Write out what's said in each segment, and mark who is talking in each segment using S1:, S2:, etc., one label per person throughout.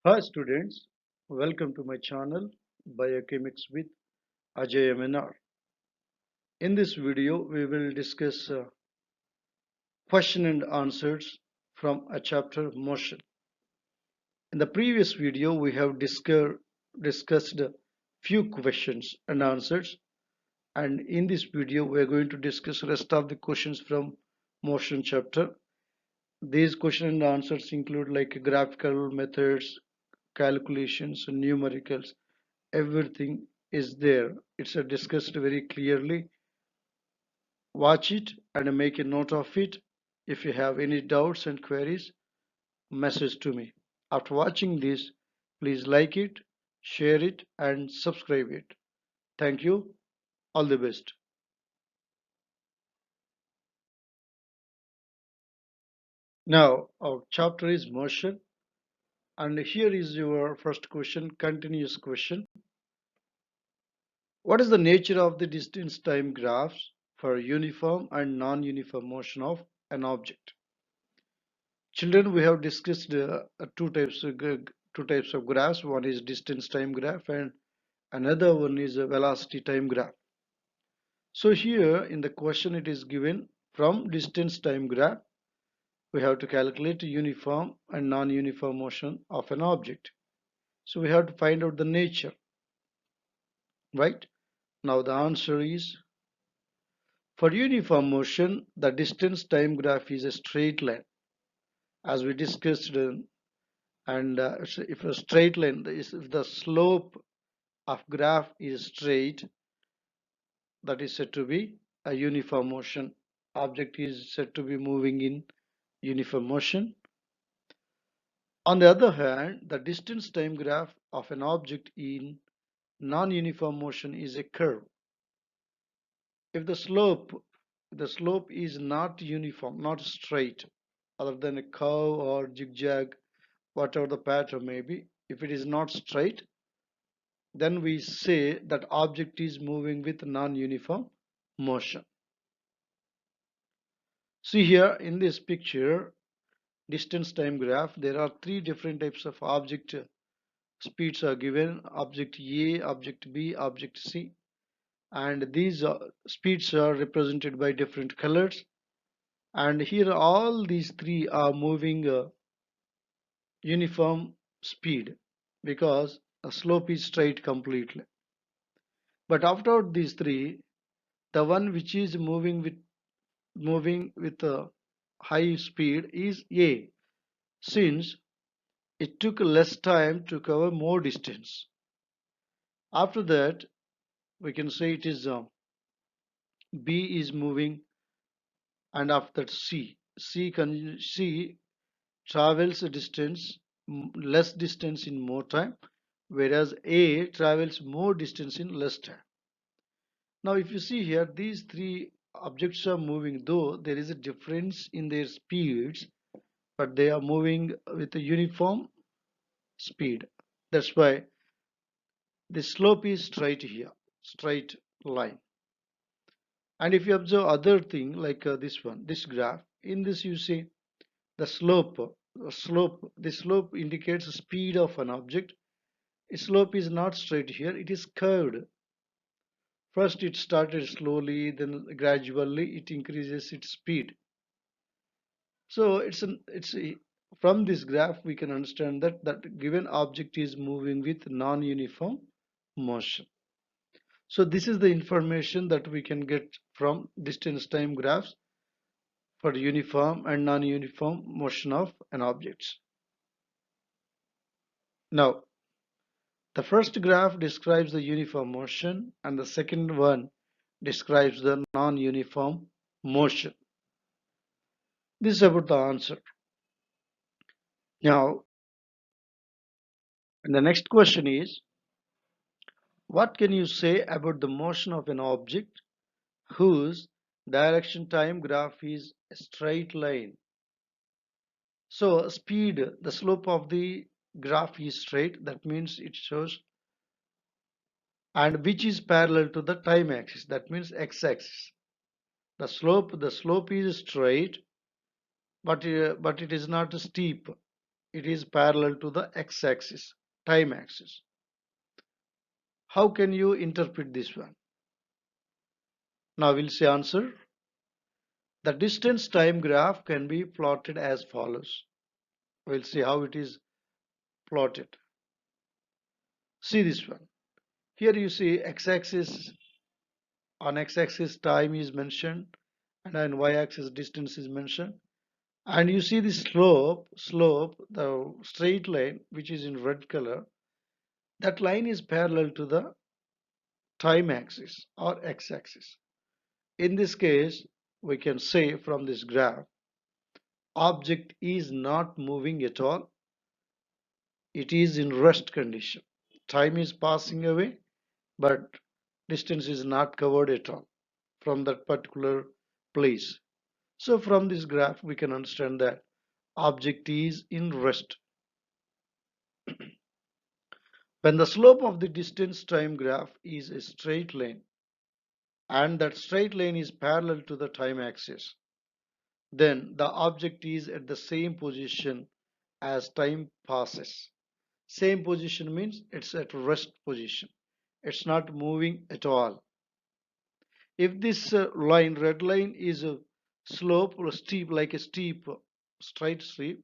S1: Hi students, welcome to my channel Biochemics with Ajay MNR. In this video, we will discuss question and answers from a chapter motion. In the previous video, we have discussed a few questions and answers, and in this video, we are going to discuss rest of the questions from motion chapter. These question and answers include like graphical methods, calculations, and numericals. Everything is there. It's discussed very clearly. Watch it and make a note of it. If you have any doubts and queries, message to me. After watching this, please like it, share it, and subscribe it. Thank you. All the best. Now, our chapter is motion, and here is your first question, continuous question. What is the nature of the distance time graphs for uniform and non-uniform motion of an object? Children, we have discussed two types of graphs. One is distance time graph, and another one is a velocity time graph. So here in the question, it is given from distance time graph. We have to calculate uniform and non-uniform motion of an object. So we have to find out the nature, right? Now the answer is for uniform motion, the distance time graph is a straight line, as we discussed. And if a straight line, if the slope of graph is straight, that is said to be a uniform motion. Object is said to be moving in uniform motion. On the other hand, the distance time graph of an object in non-uniform motion is a curve. If the slope is not uniform, not straight, other than a curve or zigzag, whatever the pattern may be, if it is not straight, then we say that object is moving with non-uniform motion. See here in this picture, distance time graph, there are three different types of object speeds are given: object A, object B, object C, and these speeds are represented by different colors. And here all these three are moving uniform speed because a slope is straight completely. But after these three, the one which is moving with a high speed is A, since it took less time to cover more distance. After that, we can say it is B is moving, and after that C travels a distance, less distance in more time, whereas A travels more distance in less time. Now, if you see here, these three objects are moving, though there is a difference in their speeds, but they are moving with a uniform speed. That's why the slope is straight here, straight line. And if you observe other thing like this one, this graph, in this you see the slope indicates the speed of an object. Its slope is not straight here, it is curved. First it started slowly, then gradually it increases its speed. So from this graph we can understand that given object is moving with non-uniform motion. So this is the information that we can get from distance time graphs for uniform and non-uniform motion of an object. Now, the first graph describes the uniform motion and the second one describes the non-uniform motion. This is about the answer. Now, and the next question is, what can you say about the motion of an object whose direction time graph is a straight line? So speed, the slope of the graph is straight, that means it shows, and which is parallel to the time axis, that means x-axis. The slope is straight, but it is not steep. it is parallel to the x-axis, time axis. How can you interpret this one? Now we'll see answer. The distance time graph can be plotted as follows. We'll see how it is plotted. See this one. Here you see x-axis, on x-axis time is mentioned and on y-axis distance is mentioned. And you see the slope, the straight line which is in red color, that line is parallel to the time axis or x-axis. In this case, we can say from this graph, object is not moving at all. It is in rest condition. Time is passing away, but distance is not covered at all from that particular place. So from this graph, we can understand that object is in rest. When the slope of the distance time graph is a straight line and that straight line is parallel to the time axis, then the object is at the same position as time passes. Same position means it's at rest position. It's not moving at all. If this line, red line, is a slope or steep, like a steep, straight steep,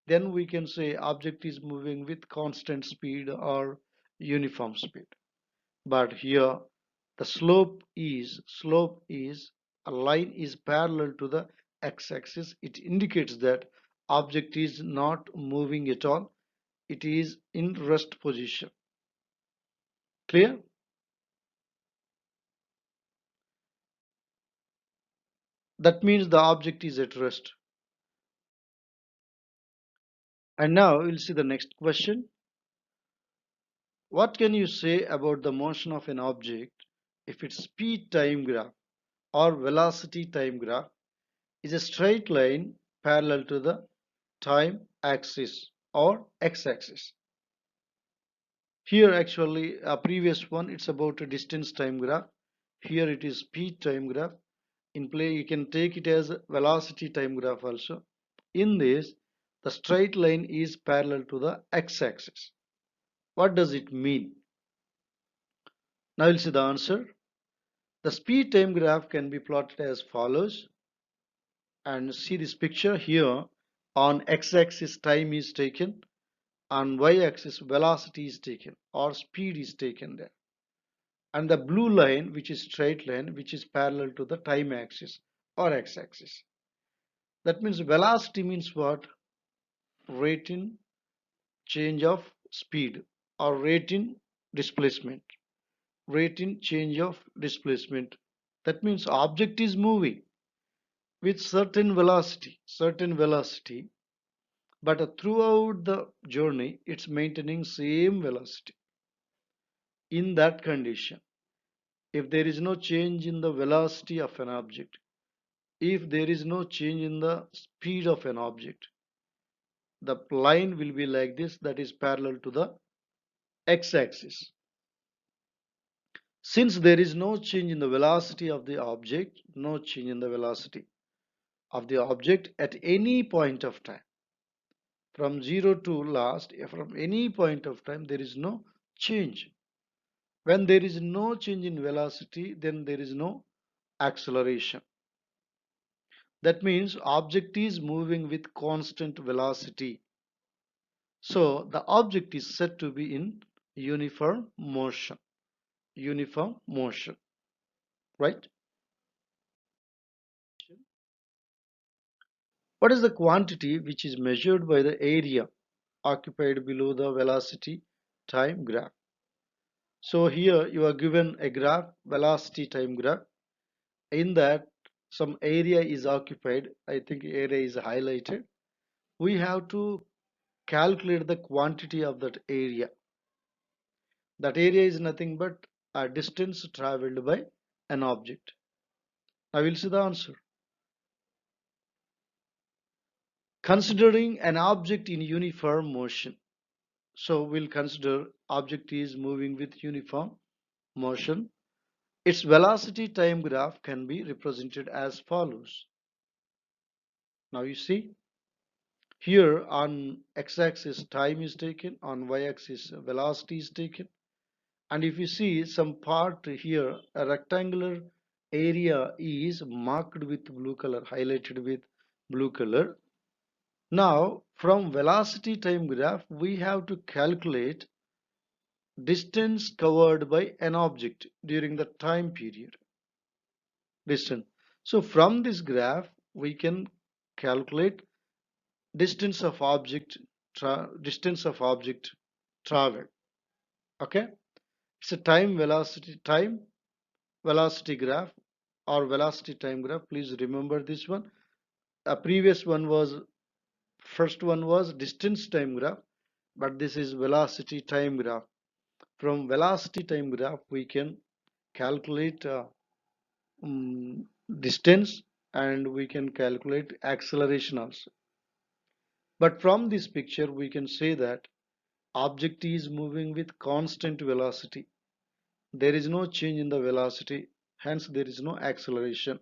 S1: then we can say object is moving with constant speed or uniform speed. But here the slope is a line is parallel to the x-axis. It indicates that object is not moving at all. It is in rest position. Clear? That means the object is at rest. And now we'll see the next question. What can you say about the motion of an object if its speed time graph or velocity time graph is a straight line parallel to the time axis or x-axis? Here actually a previous one, it's about a distance time graph. Here it is speed time graph. In play you can take it as velocity time graph also. In this, the straight line is parallel to the x-axis. What does it mean? Now we'll see the answer. The speed time graph can be plotted as follows. And see this picture here. On x-axis time is taken, on y-axis velocity is taken or speed is taken there. And the blue line, which is straight line, which is parallel to the time axis or x-axis. That means velocity means what? Rate in change of speed or rate in displacement. Rate in change of displacement. That means object is moving with certain velocity, but throughout the journey it's maintaining same velocity. In that condition, if there is no change in the velocity of an object, if there is no change in the speed of an object, the line will be like this, that is parallel to the x-axis. Since there is no change in the velocity of the object, no change in the velocity of the object at any point of time, from 0 to last, from any point of time, there is no change. When there is no change in velocity, then there is no acceleration. That means object is moving with constant velocity. So the object is said to be in uniform motion. Uniform motion, right? What is the quantity which is measured by the area occupied below the velocity time graph? So here you are given a graph, velocity time graph. In that some area is occupied. I think area is highlighted. We have to calculate the quantity of that area. That area is nothing but a distance traveled by an object. I will see the answer. Considering an object in uniform motion. So we'll consider object is moving with uniform motion. Its velocity time graph can be represented as follows. Now you see, Here on x-axis time is taken, on y-axis velocity is taken, and if you see some part here, a rectangular area is marked with blue color, highlighted with blue color. Now from velocity time graph we have to calculate distance covered by an object during the time period. Distance. So from this graph we can calculate distance of object distance of object traveled. Okay, it's a time velocity graph or velocity time graph. Please remember this one. A previous one was, first one was distance time graph, but this is velocity time graph. From velocity time graph we can calculate um, distance, and we can calculate acceleration also. But from this picture we can say that object is moving with constant velocity. There is no change in the velocity, hence there is no acceleration,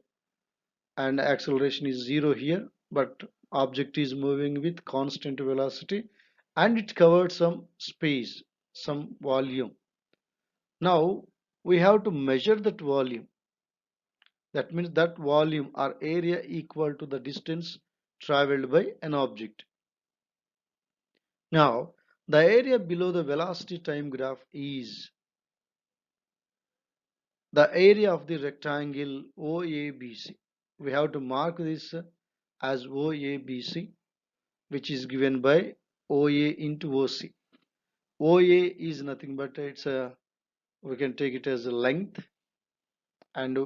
S1: and acceleration is zero here, but object is moving with constant velocity and it covered some space, some volume. Now we have to measure that volume. That means that volume or area equal to the distance traveled by an object. Now the area below the velocity time graph is the area of the rectangle OABC. We have to mark this as OABC, which is given by OA into OC. OA is nothing but it's a, we can take it as a length, and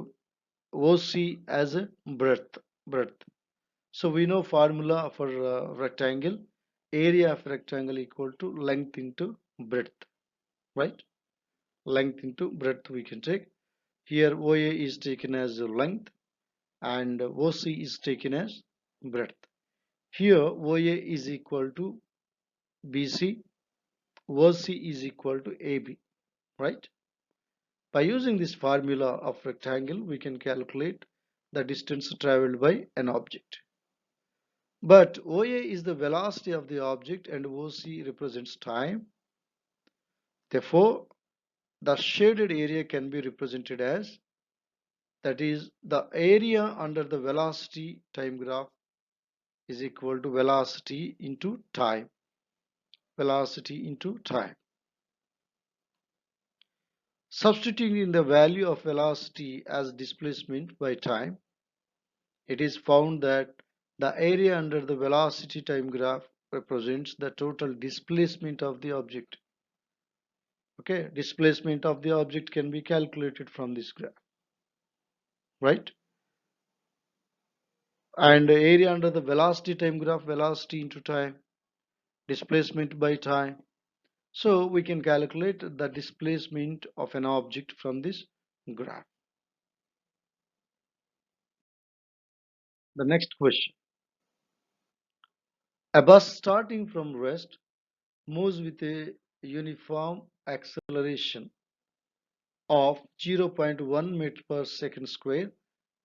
S1: OC as a breadth. So we know formula for rectangle, area of rectangle equal to length into breadth, right? Length into breadth we can take. Here OA is taken as a length and OC is taken as breadth. Here OA is equal to BC, OC is equal to AB, right? By using this formula of rectangle, we can calculate the distance traveled by an object. But OA is the velocity of the object and OC represents time. Therefore, the shaded area can be represented as, that is, the area under the velocity time graph is equal to velocity into time. Velocity into time. Substituting in the value of velocity as displacement by time, it is found that the area under the velocity time graph represents the total displacement of the object. Okay, displacement of the object can be calculated from this graph, right? And the area under the velocity time graph, velocity into time, displacement by time. So we can calculate the displacement of an object from this graph. The next question. A bus starting from rest moves with a uniform acceleration of 0.1 meter per second square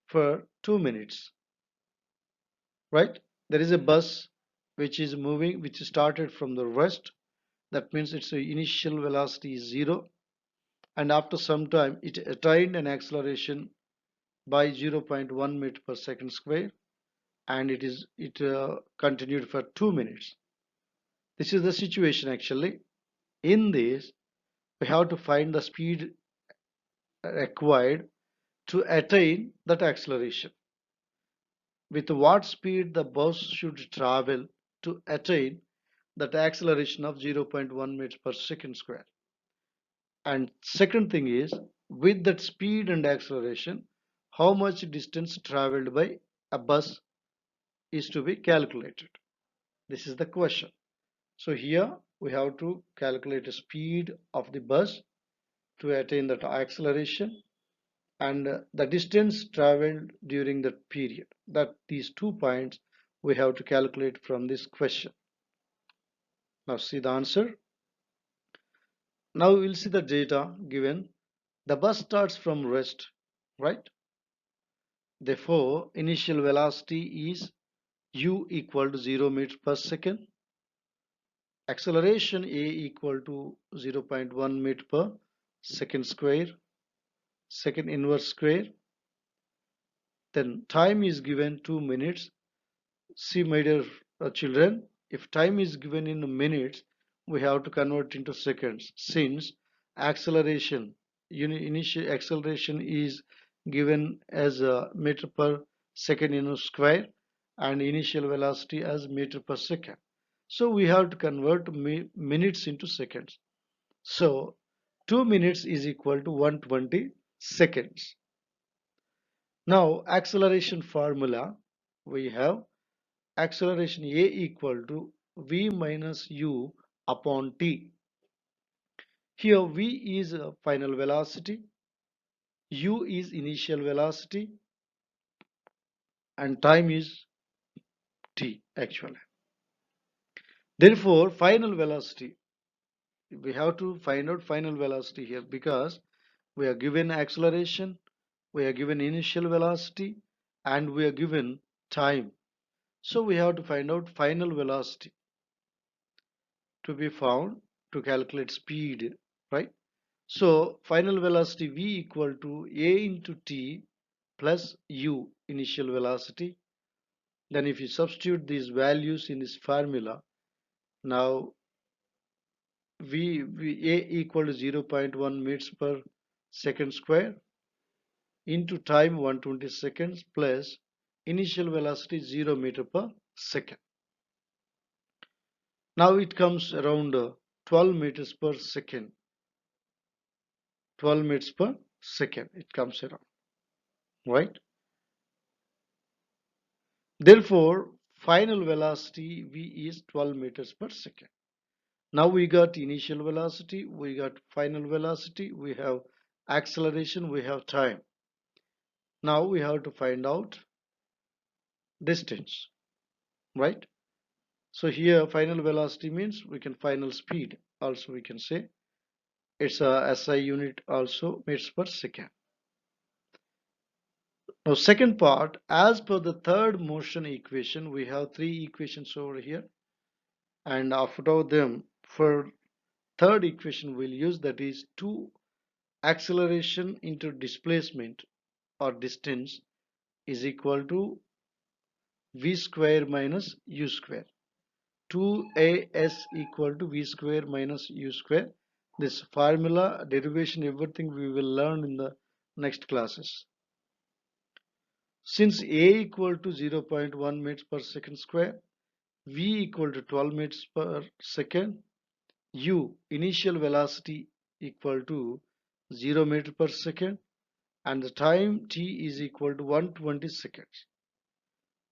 S1: for 2 minutes, right? There is a bus which is moving, which started from the rest. That means its initial velocity is 0, and after some time it attained an acceleration by 0.1 meter per second square, and it continued for 2 minutes. This is the situation actually. In this, we have to find the speed required to attain that acceleration. With what speed the bus should travel to attain that acceleration of 0.1 meters per second square. And second thing is, with that speed and acceleration, how much distance traveled by a bus is to be calculated. This is the question. So here we have to calculate the speed of the bus to attain that acceleration, and the distance traveled during that period. That these 2 points we have to calculate from this question. Now see the answer. Now we'll see the data given. The bus starts from rest, right? Therefore initial velocity is u equal to 0 meters per second, acceleration a equal to 0.1 meter per second square, second inverse square, then time is given 2 minutes. See, my dear children, if time is given in minutes, we have to convert into seconds. Since acceleration, initial acceleration is given as a meter per second in a square, and initial velocity as meter per second. So we have to convert minutes into seconds. So 2 minutes is equal to 120 seconds. Now acceleration formula, we have acceleration a equal to v minus u upon t. Here v is final velocity, u is initial velocity, and time is t actually. Therefore, final velocity, we have to find out final velocity here because we are given acceleration, we are given initial velocity, and we are given time. So we have to find out final velocity to be found to calculate speed, right? So final velocity v equal to a into t plus u initial velocity. Then if you substitute these values in this formula, now a equal to 0.1 meters per second square into time 120 seconds plus initial velocity 0 meter per second. Now it comes around 12 meters per second. 12 meters per second it comes around, right? Therefore, final velocity v is 12 meters per second. Now we got initial velocity, we got final velocity, we have acceleration, we have time. Now we have to find out distance, right? So here final velocity means we can final speed. Also we can say it's a SI unit also meters per second. Now second part, as per the third motion equation, we have three equations over here, and after them for third equation we'll use, that is 2 acceleration into displacement or distance is equal to v square minus u square. 2as equal to v square minus u square. This formula, derivation, everything we will learn in the next classes. Since a equal to 0.1 meters per second square, v equal to 12 meters per second, u initial velocity equal to 0 meter per second, and the time t is equal to 120 seconds.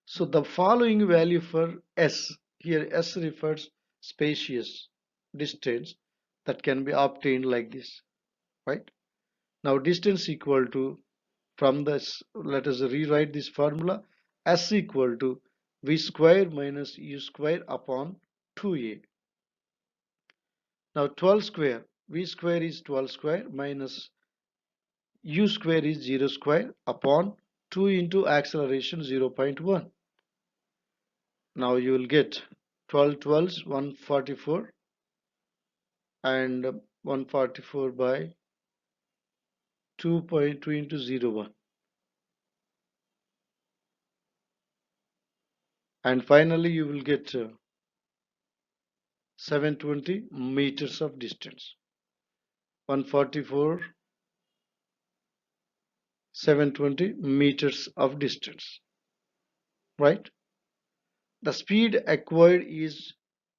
S1: So the following value for s, here s refers spacious distance, that can be obtained like this, right? Now distance equal to, from this let us rewrite this formula, s equal to v square minus u square upon 2a. Now 12 square, v square is 12 square minus u square is 0 square upon 2 into acceleration 0.1. Now you will get 12 twelves 144, and 144 by 2.2 into 0.1, and finally you will get 720 meters of distance. 144, 720 meters of distance, right? The speed acquired is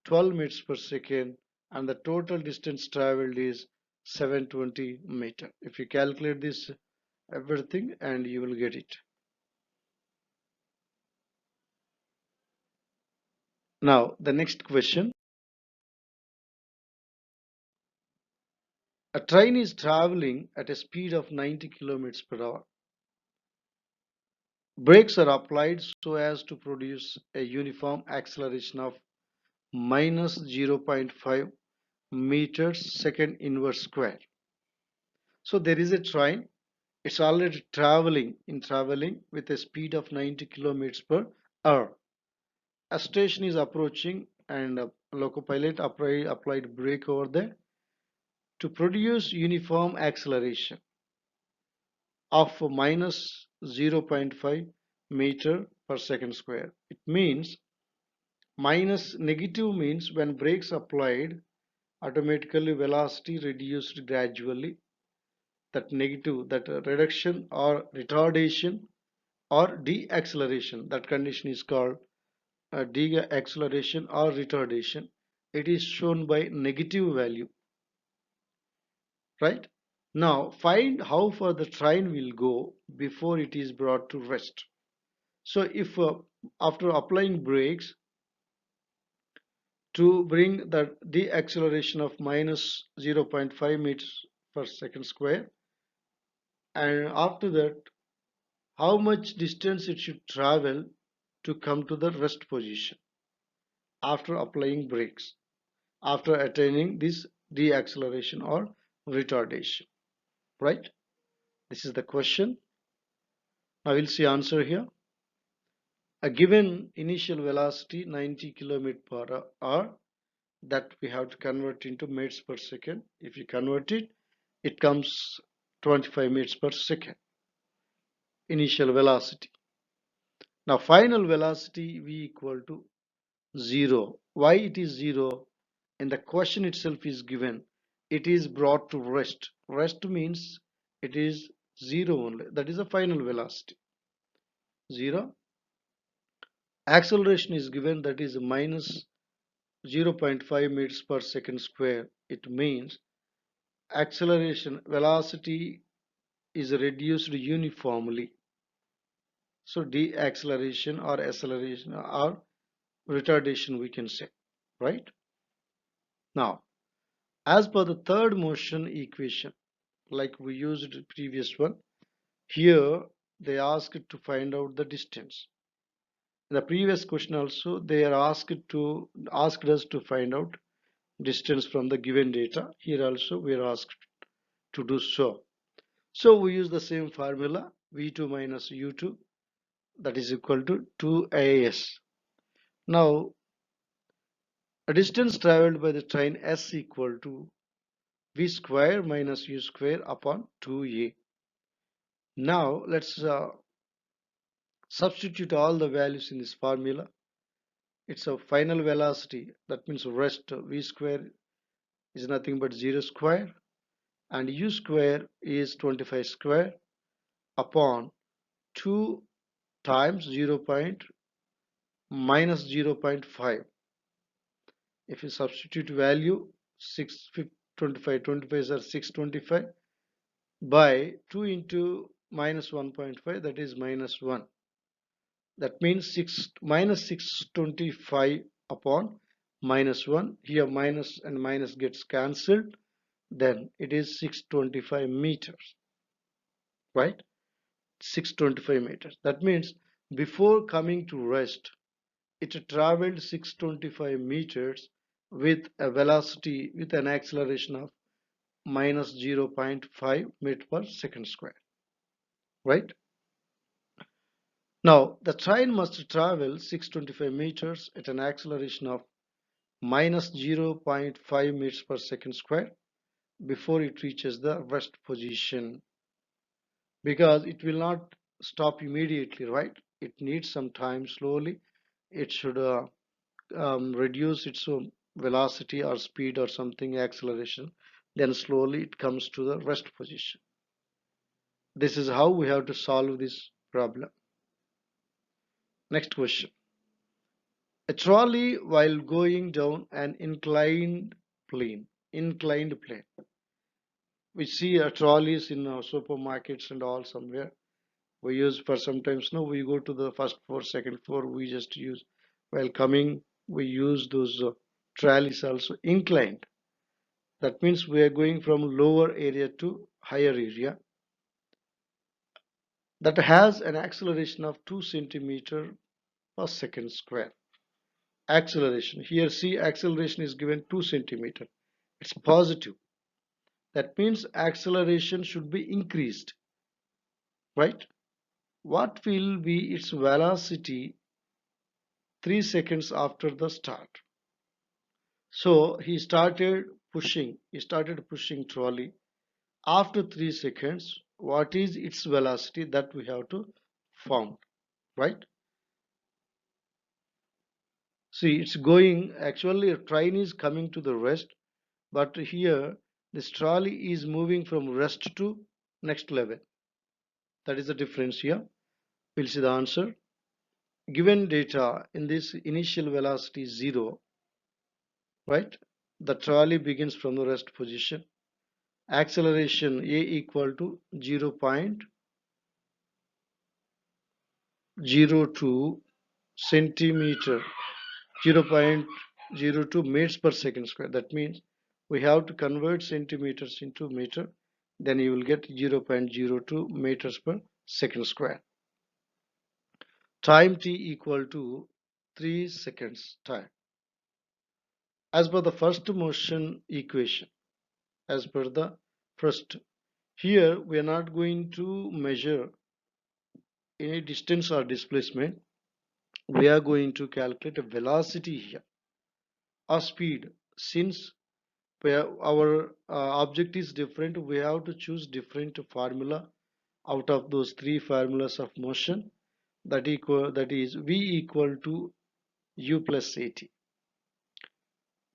S1: 12 meters per second, and the total distance traveled is 720 meter. If you calculate this everything, and you will get it. Now the next question, a train is traveling at a speed of 90 kilometers per hour. Brakes are applied so as to produce a uniform acceleration of minus 0.5 meters second inverse square. So there is a train, it's already traveling with a speed of 90 kilometers per hour. A station is approaching and a locopilot applied brake over there to produce uniform acceleration of minus 0.5 meter per second square. It means minus negative means when brakes applied, automatically velocity reduced gradually. That negative, that reduction or retardation or deceleration, that condition is called deceleration or retardation. It is shown by negative value, right? Now find how far the train will go before it is brought to rest. So if after applying brakes to bring the deceleration of minus 0.5 meters per second square, and after that how much distance it should travel to come to the rest position after applying brakes, after attaining this deceleration or retardation, right? This is the question. Now we'll see answer here. A given initial velocity 90 km per hour, that we have to convert into meters per second. If you convert it, it comes 25 meters per second initial velocity. Now final velocity v equal to 0. Why it is 0? And the question itself is given. It is brought to rest. Rest means it is 0 only. That is the final velocity. 0. Acceleration is given, that is minus 0.5 meters per second square. It means acceleration velocity is reduced uniformly. So deceleration or acceleration or retardation we can say, right? Now, as per the third motion equation, like we used previous one, here they asked to find out the distance. In the previous question also they are asked us to find out distance from the given data. Here also we are asked to do so. So we use the same formula, v2 minus u2, that is equal to 2as. Now a distance traveled by the train s equal to v square minus u square upon 2a. Now let's substitute all the values in this formula. It's a final velocity, that means rest v square is nothing but 0 square and u square is 25 square upon 2 times 0 point minus 0.5. If you substitute value 625 are 625 by 2 into minus 1.5, that is minus 1. That means 6 minus 625 upon minus 1. Here minus and minus gets cancelled. Then it is 625 meters, right? 625 meters. That means before coming to rest, it traveled 625 meters with a velocity, with an acceleration of minus 0.5 meter per second square, right? Now the train must travel 625 meters at an acceleration of minus 0.5 meters per second square before it reaches the rest position, because it will not stop immediately, right? It needs some time. Slowly it should reduce its velocity or speed or something, acceleration, then slowly it comes to the rest position. This is how we have to solve this problem. Next question. A trolley while going down an inclined plane. We see trolleys in supermarkets and all somewhere. We use for sometimes, no, we go to the first floor, second floor, we just use while coming, we use those trolleys also inclined. That means we are going from lower area to higher area, that has an acceleration of 2 centimeter per second square. Acceleration, here see acceleration is given 2 centimeter, it's positive. That means acceleration should be increased, right? What will be its velocity 3 seconds after the start. So he started pushing trolley. After 3 seconds, what is its velocity that we have to found, right? See, it's going, actually a train is coming to the rest, but here this trolley is moving from rest to next level. That is the difference here. We'll see the answer. Given data in this initial velocity 0, right? The trolley begins from the rest position. Acceleration A equal to 0.02 centimeter, 0.02 meters per second square. That means we have to convert centimeters into meter, then you will get 0.02 meters per second square. Time t equal to 3 seconds time. As per the first motion equation, as per the first, here we are not going to measure any distance or displacement. We are going to calculate a velocity here or speed. Since our object is different, we have to choose different formula out of those three formulas of motion. That is v equal to u plus at.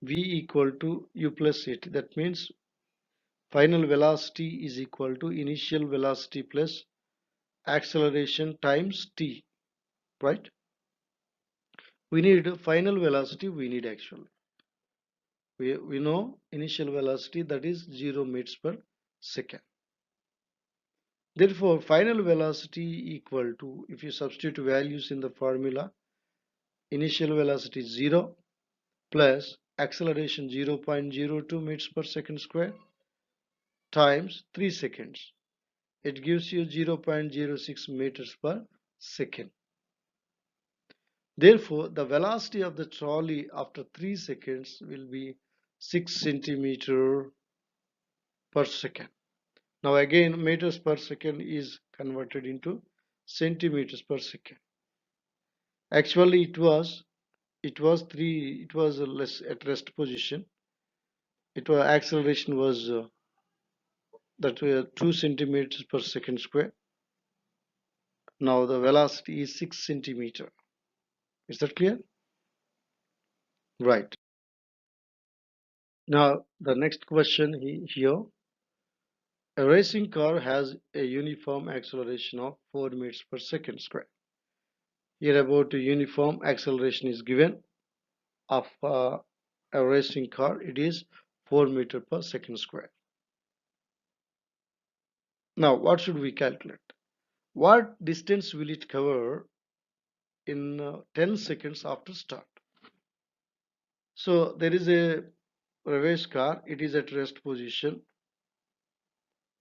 S1: V equal to u plus at. That means final velocity is equal to initial velocity plus acceleration times t, right? We need final velocity, we need actually. We know initial velocity, that is 0 meters per second. Therefore, final velocity equal to, if you substitute values in the formula, initial velocity 0 plus acceleration 0.02 meters per second square times 3 seconds. It gives you 0.06 meters per second. Therefore, the velocity of the trolley after 3 seconds will be 6 centimeter per second. Now again, meters per second is converted into centimeters per second. Actually, it was less at rest position. It was acceleration was that 2 centimeters per second square. Now the velocity is 6 centimeter. Is that clear? Right. Now the next question here. A racing car has a uniform acceleration of 4 meters per second square. Here about the uniform acceleration is given of a racing car. It is 4 meter per second square. Now what should we calculate? What distance will it cover in 10 seconds after start? So there is a race car. It is at rest position.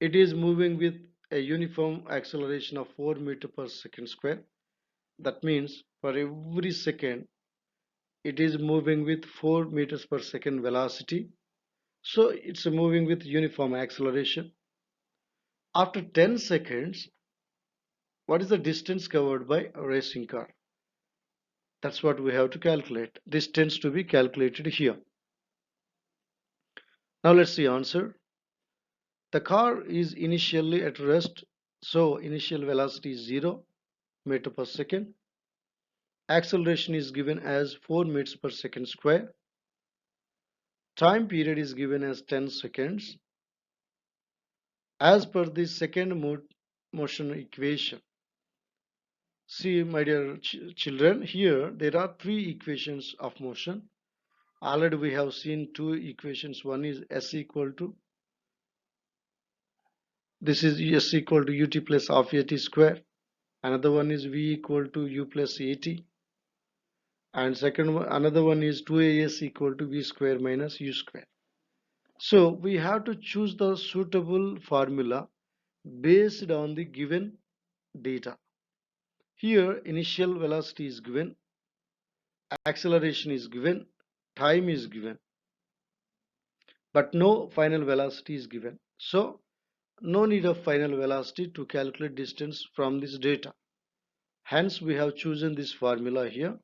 S1: It is moving with a uniform acceleration of 4 meter per second square. That means for every second it is moving with 4 meters per second velocity. So it's moving with uniform acceleration. After 10 seconds, what is the distance covered by a racing car? That's what we have to calculate. This tends to be calculated here. Now let's see answer. The car is initially at rest, so initial velocity is 0 meter per second. Acceleration is given as 4 meters per second square. Time period is given as 10 seconds. As per the second motion equation. See, my dear children, here there are three equations of motion. Already we have seen two equations. One is S equal to, this is S equal to ut plus half at square. Another one is V equal to u plus at. And second one, another one is 2as equal to v square minus u square. So we have to choose the suitable formula based on the given data. Here initial velocity is given, acceleration is given, time is given, but no final velocity is given. So no need of final velocity to calculate distance from this data. Hence we have chosen this formula here.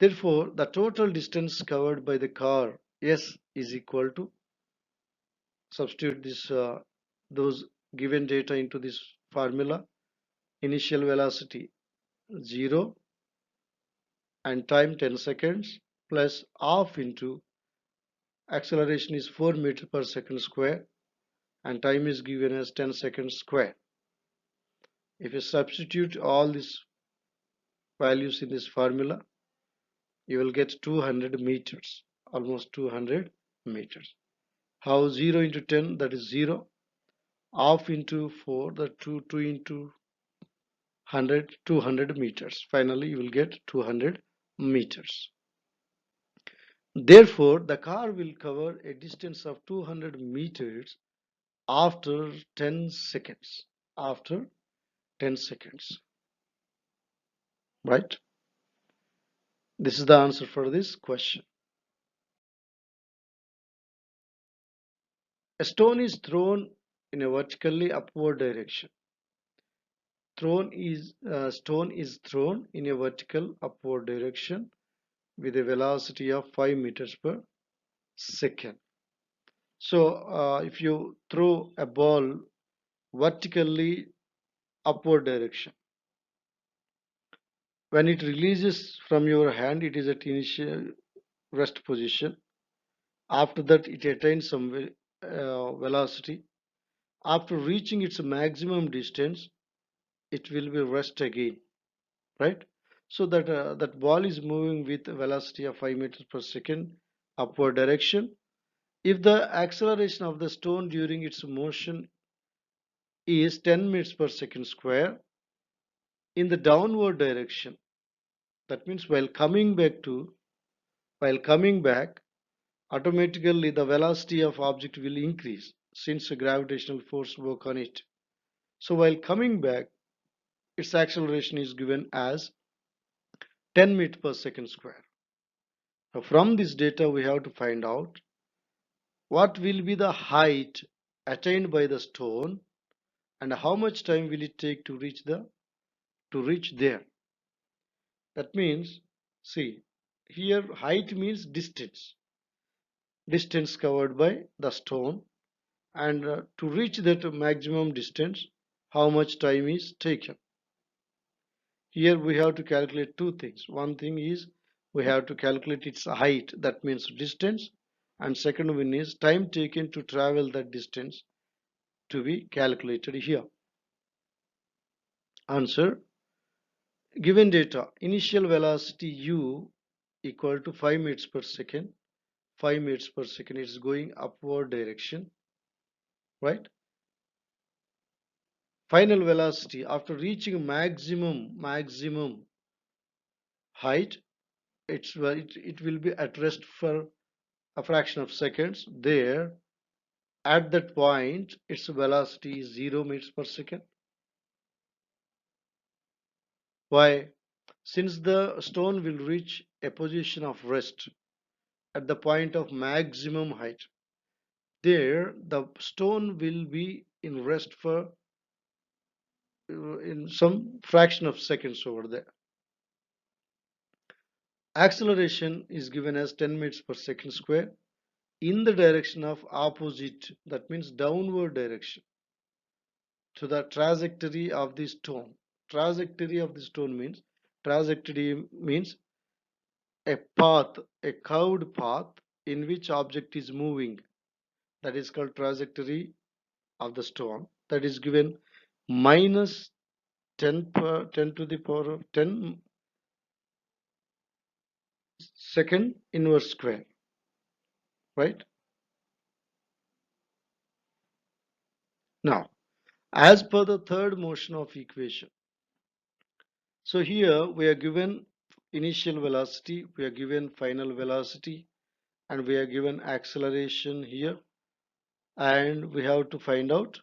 S1: Therefore, the total distance covered by the car S is equal to, substitute those given data into this formula. Initial velocity 0 and time 10 seconds plus half into acceleration is 4 meter per second square and time is given as 10 seconds square. If you substitute all these values in this formula, you will get 200 meters, almost 200 meters. How 0 into 10, that is 0, half into 4, that 2 into 100, 200 meters. Finally, you will get 200 meters. Therefore, the car will cover a distance of 200 meters after 10 seconds. After 10 seconds. Right? This is the answer for this question. A in a vertically upward direction. Stone is thrown in a vertical upward direction with a velocity of 5 meters per second. So, if you throw a ball vertically upward direction, when it releases from your hand, it is at initial rest position. After that, it attains some velocity. After reaching its maximum distance, it will be rest again, right? So that ball is moving with a velocity of 5 meters per second upward direction. If the acceleration of the stone during its motion is 10 meters per second square in the downward direction, that means while coming back, automatically the velocity of object will increase since a gravitational force work on it. So while coming back, its acceleration is given as 10 meters per second square. Now from this data, we have to find out what will be the height attained by the stone and how much time will it take to reach there. That means, see, here height means distance covered by the stone, and to reach that maximum distance, how much time is taken. Here we have to calculate two things. One thing is we have to calculate its height, that means distance, and second one is time taken to travel that distance to be calculated here. Answer: given data, initial velocity u equal to 5 meters per second. 5 meters per second is going upward direction, right? Final velocity after reaching maximum height, it will be at rest for a fraction of seconds. There, at that point, its velocity is 0 meters per second. Why? Since the stone will reach a position of rest at the point of maximum height, there the stone will be in rest for in some fraction of seconds over there. Acceleration is given as 10 meters per second square in the direction of opposite, that means downward direction, to the trajectory of the stone. Trajectory means a path, a curved path in which object is moving. That is called trajectory of the stone. That is given minus 10 to the power of 10 second inverse square, right? Now, as per the third motion of equation, so here we are given initial velocity, we are given final velocity, and we are given acceleration here, and we have to find out.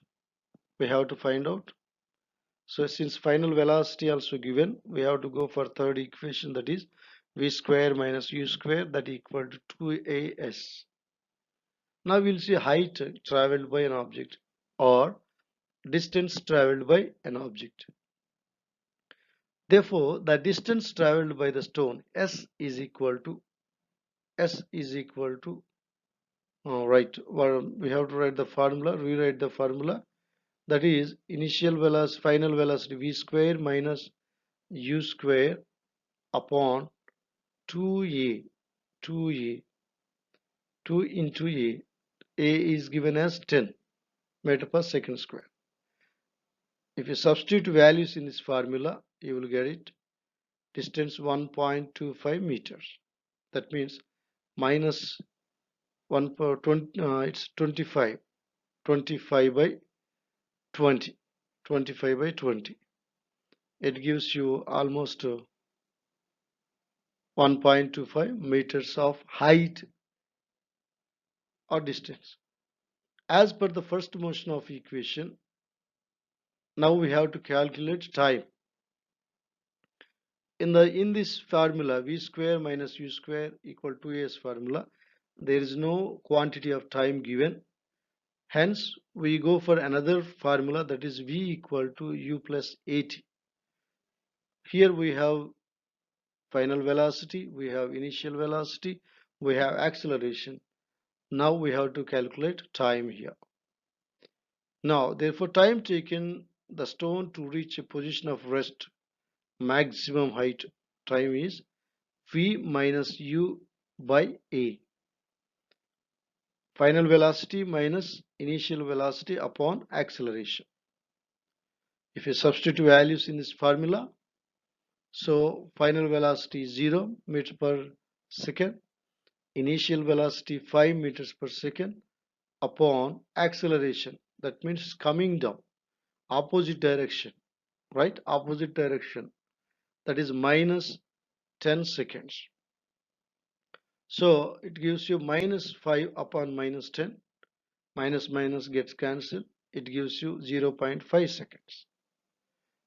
S1: So since final velocity also given, we have to go for third equation, that is v square minus u square, that equal to 2as. Now we'll see height traveled by an object or distance traveled by an object. Therefore, the distance traveled by the stone S is equal to right. Well, we have to write the formula. Rewrite the formula. That is initial velocity, final velocity v square minus u square upon 2a, 2a, 2 into a is given as 10 meter per second square. If you substitute values in this formula, you will get it distance 1.25 meters. That means minus 1 per 20, it's 25, 25 by 20, 25 by 20. It gives you almost 1.25 meters of height or distance. As per the first motion of equation, now we have to calculate time. In this formula, v square minus u square equal to a's formula, there is no quantity of time given. Hence, we go for another formula, that is v equal to u plus at. Here we have final velocity, we have initial velocity, we have acceleration. Now we have to calculate time here. Now, therefore, time taken the stone to reach a position of rest, maximum height time is v minus u by a. Final velocity minus initial velocity upon acceleration. If you substitute values in this formula, so final velocity is 0 meter per second, initial velocity 5 meters per second upon acceleration. That means coming down, opposite direction, right? Opposite direction. That is minus 10 seconds. So it gives you minus 5 upon minus 10. Minus minus gets cancelled. It gives you 0.5 seconds.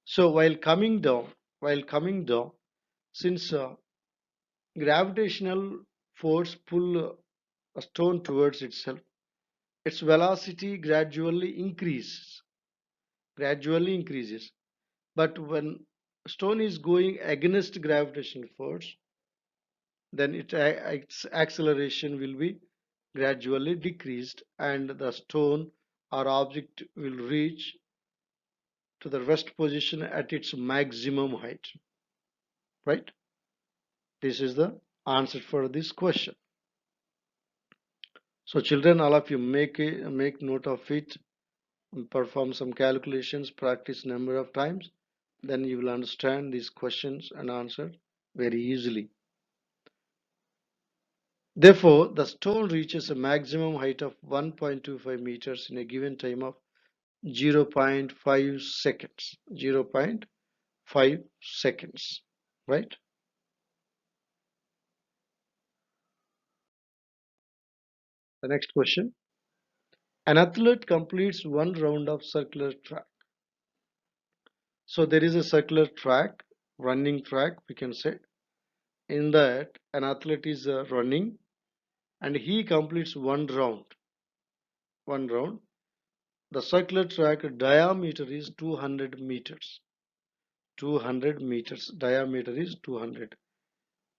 S1: So while coming down, since gravitational force pull a stone towards itself, its velocity gradually increases. But when stone is going against gravitational force, then its acceleration will be gradually decreased and the stone or object will reach to the rest position at its maximum height, right? This is the answer for this question. So children, all of you make note of it, perform some calculations, practice number of times, then you will understand these questions and answer very easily. Therefore, the stone reaches a maximum height of 1.25 meters in a given time of 0.5 seconds. 0.5 seconds, right? The next question. An athlete completes one round of circular track. So there is a circular track, running track, we can say. In that, an athlete is running and he completes one round. One round. The circular track diameter is 200 meters. 200 meters. Diameter is 200.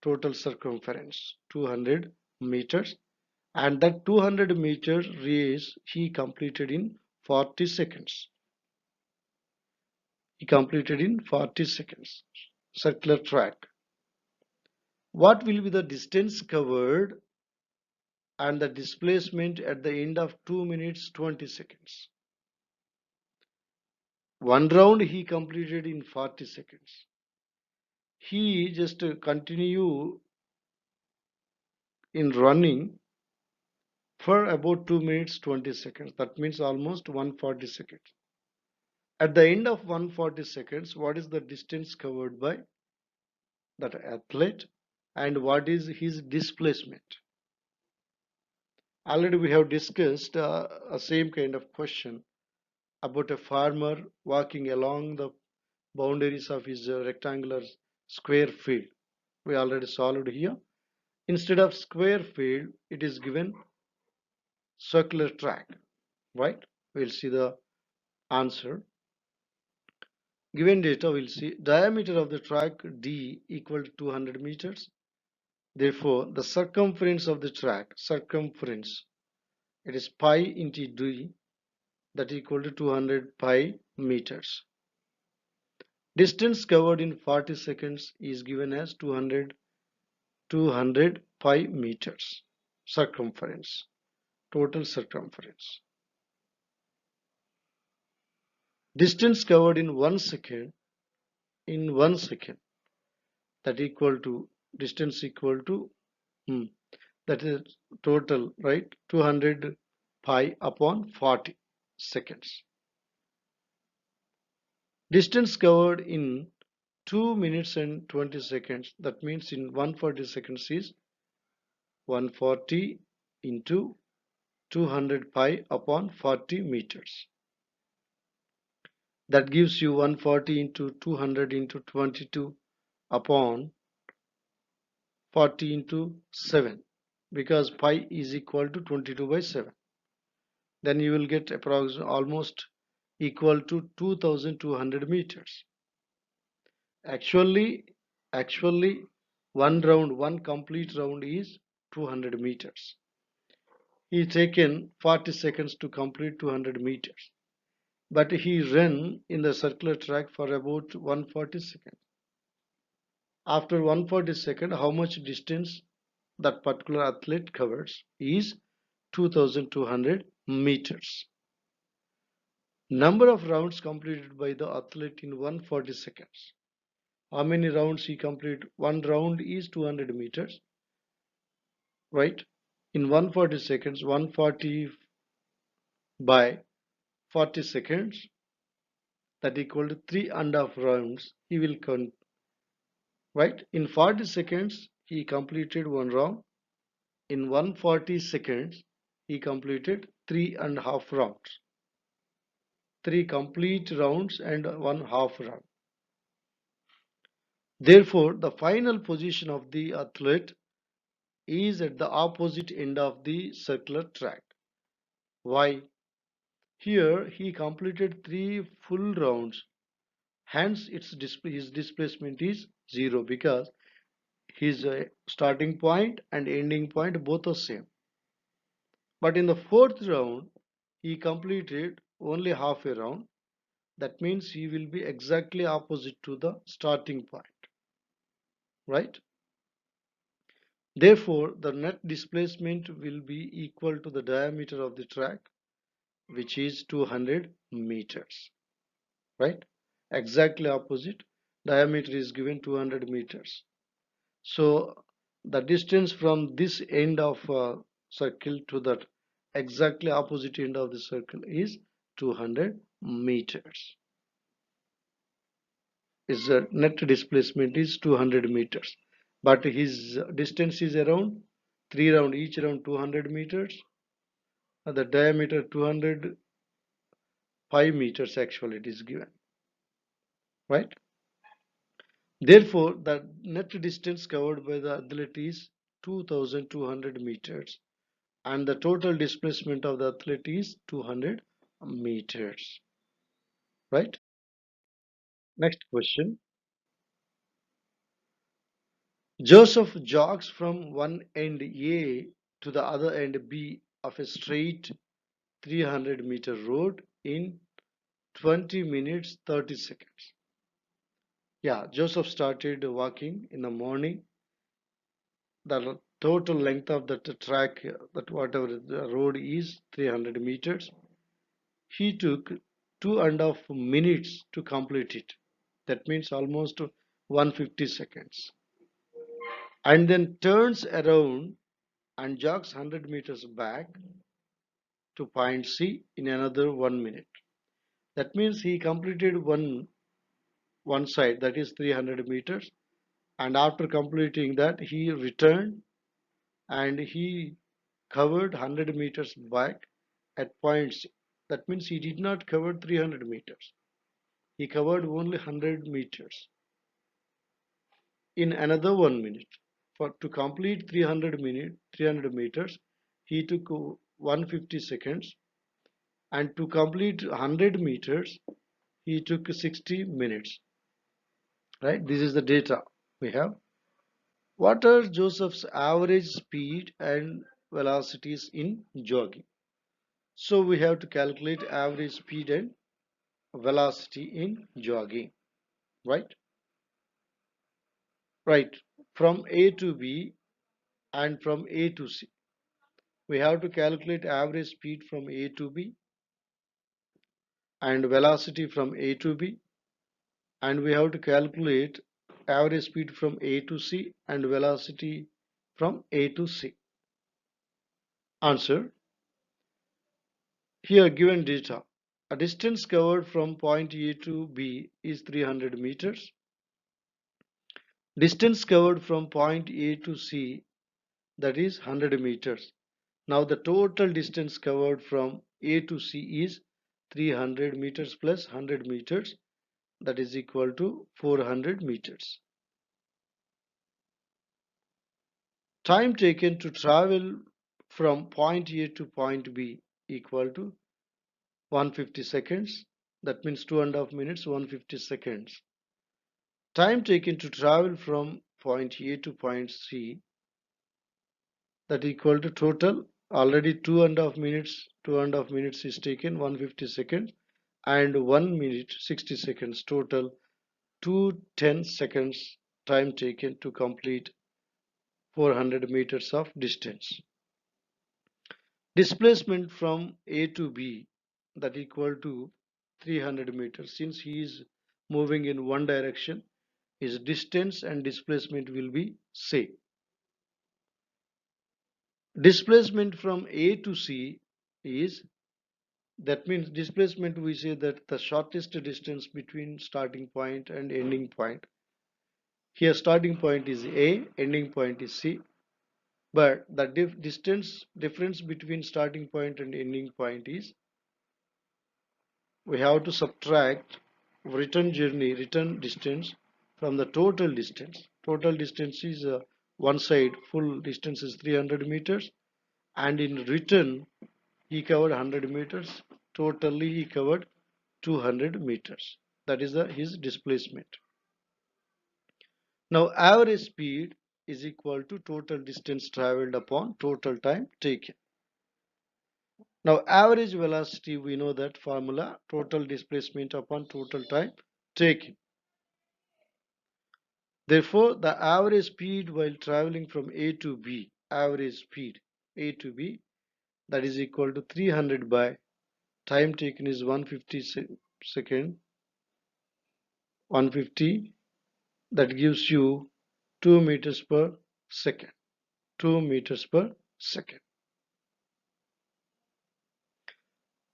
S1: Total circumference 200 meters. And that 200 meter race he completed in 40 seconds. He completed in 40 seconds. Circular track. What will be the distance covered and the displacement at the end of 2 minutes 20 seconds? One round he completed in 40 seconds. He just continue in running for about 2 minutes 20 seconds. That means almost 140 seconds. At the end of 140 seconds, what is the distance covered by that athlete and what is his displacement? Already we have discussed a same kind of question about a farmer walking along the boundaries of his rectangular square field. We already solved here. Instead of square field, it is given circular track, right? We'll see the answer. Given data, we'll see diameter of the track D equal to 200 meters. Therefore, the circumference of the track, circumference, it is pi into D, that equal to 200 pi meters. Distance covered in 40 seconds is given as 200 pi meters. Circumference, total circumference. Distance covered in 1 second, that equal to distance equal to that is total, right? 200 pi upon 40 seconds. Distance covered in 2 minutes and 20 seconds, that means in 140 seconds is 140 into 200 pi upon 40 meters. That gives you 140 into 200 into 22 upon 40 into 7, because pi is equal to 22 by 7. Then you will get approximately almost equal to 2200 meters. Actually, one complete round is 200 meters. He taken 40 seconds to complete 200 meters, but he ran in the circular track for about 140 seconds. After 140 seconds, how much distance that particular athlete covers is 2200 meters. Number of rounds completed by the athlete in 140 seconds. How many rounds he completed? One round is 200 meters, right? In 140 seconds, 140 by 40 seconds, that equal to 3.5 rounds. He will count, right? In 40 seconds, he completed one round. In 140 seconds, he completed 3.5 rounds. 3 complete rounds and 1/2 round. Therefore, the final position of the athlete is at the opposite end of the circular track. Why? Here he completed 3 full rounds. Hence, his displacement is 0, because his starting point and ending point both are same. But in the fourth round, he completed only half a round. That means he will be exactly opposite to the starting point, right? Therefore, the net displacement will be equal to the diameter of the track, which is 200 meters, right? Exactly opposite. Diameter is given 200 meters. So the distance from this end of circle to that exactly opposite end of the circle is 200 meters. His net displacement is 200 meters, but his distance is around 3 round, each round 200 meters. The diameter 205 meters actually it is given, right? Therefore, the net distance covered by the athlete is 2200 meters, and the total displacement of the athlete is 200 meters, right? Next question. Joseph jogs from one end A to the other end B of a straight 300-meter road in 20 minutes 30 seconds. Yeah, Joseph started walking in the morning. The total length of that track, that whatever the road is, 300 meters. He took 2.5 minutes to complete it. That means almost 150 seconds. And then turns around and jogs 100 meters back to point C in another 1 minute. That means he completed one side, that is 300 meters, and after completing that he returned and he covered 100 meters back at point C. That means he did not cover 300 meters. He covered only 100 meters in another 1 minute. For to complete 300 meters, he took 150 seconds, and to complete 100 meters, he took 60 minutes. Right? This is the data we have. What are Joseph's average speed and velocities in jogging? So we have to calculate average speed and velocity in jogging. Right? Right. From A to B and from A to C. We have to calculate average speed from A to B and velocity from A to B, and we have to calculate average speed from A to C and velocity from A to C. Answer: here given data. A distance covered from point A to B is 300 meters. Distance covered from point A to C, that is 100 meters. Now the total distance covered from A to C is 300 meters plus 100 meters, that is equal to 400 meters. Time taken to travel from point A to point B equal to 150 seconds. That means 2.5 minutes, 150 seconds. Time taken to travel from point A to point C, that equal to total already 2.5 minutes. 2.5 minutes is taken, 150 seconds, and 1 minute 60 seconds. Total 210 seconds time taken to complete 400 meters of distance. Displacement from A to B, that equal to 300 meters. Since he is moving in one direction, his distance and displacement will be same. Displacement from A to C is, that means displacement, we say that the shortest distance between starting point and ending point. Here starting point is A, ending point is C, but the distance difference between starting point and ending point is, we have to subtract return distance from the total distance. Total distance is one side full distance is 300 meters, and in return he covered 100 meters. Totally he covered 200 meters. That is his displacement. Now average speed is equal to total distance traveled upon total time taken. Now average velocity, we know that formula, total displacement upon total time taken. Therefore, the average speed while traveling from A to B, average speed A to B, that is equal to 300 by time taken is 150 second, 150, that gives you 2 meters per second. 2 meters per second.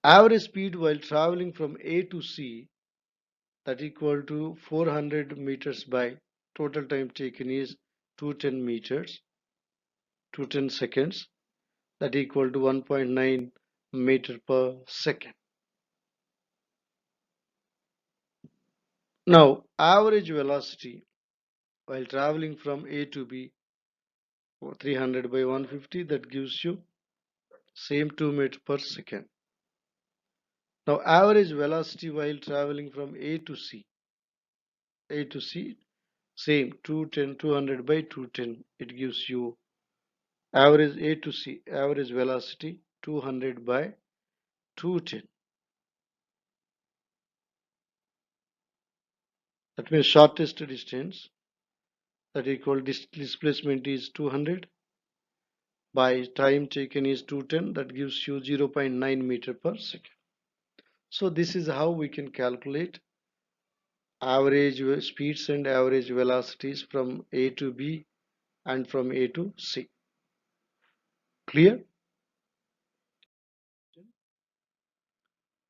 S1: Average speed while traveling from A to C, that equal to 400 meters by total time taken is 210 meters, 210 seconds, that equal to 1.9 meter per second. Now average velocity while traveling from A to B, 300 by 150, that gives you same 2 meter per second. Now average velocity while traveling from A to C, same 210, 200 by 210, it gives you average A to C, average velocity 200 by 210. That means shortest distance, that equal displacement is 200 by time taken is 210, that gives you 0.9 meter per second. So this is how we can calculate average speeds and average velocities from A to B and from A to C. Clear?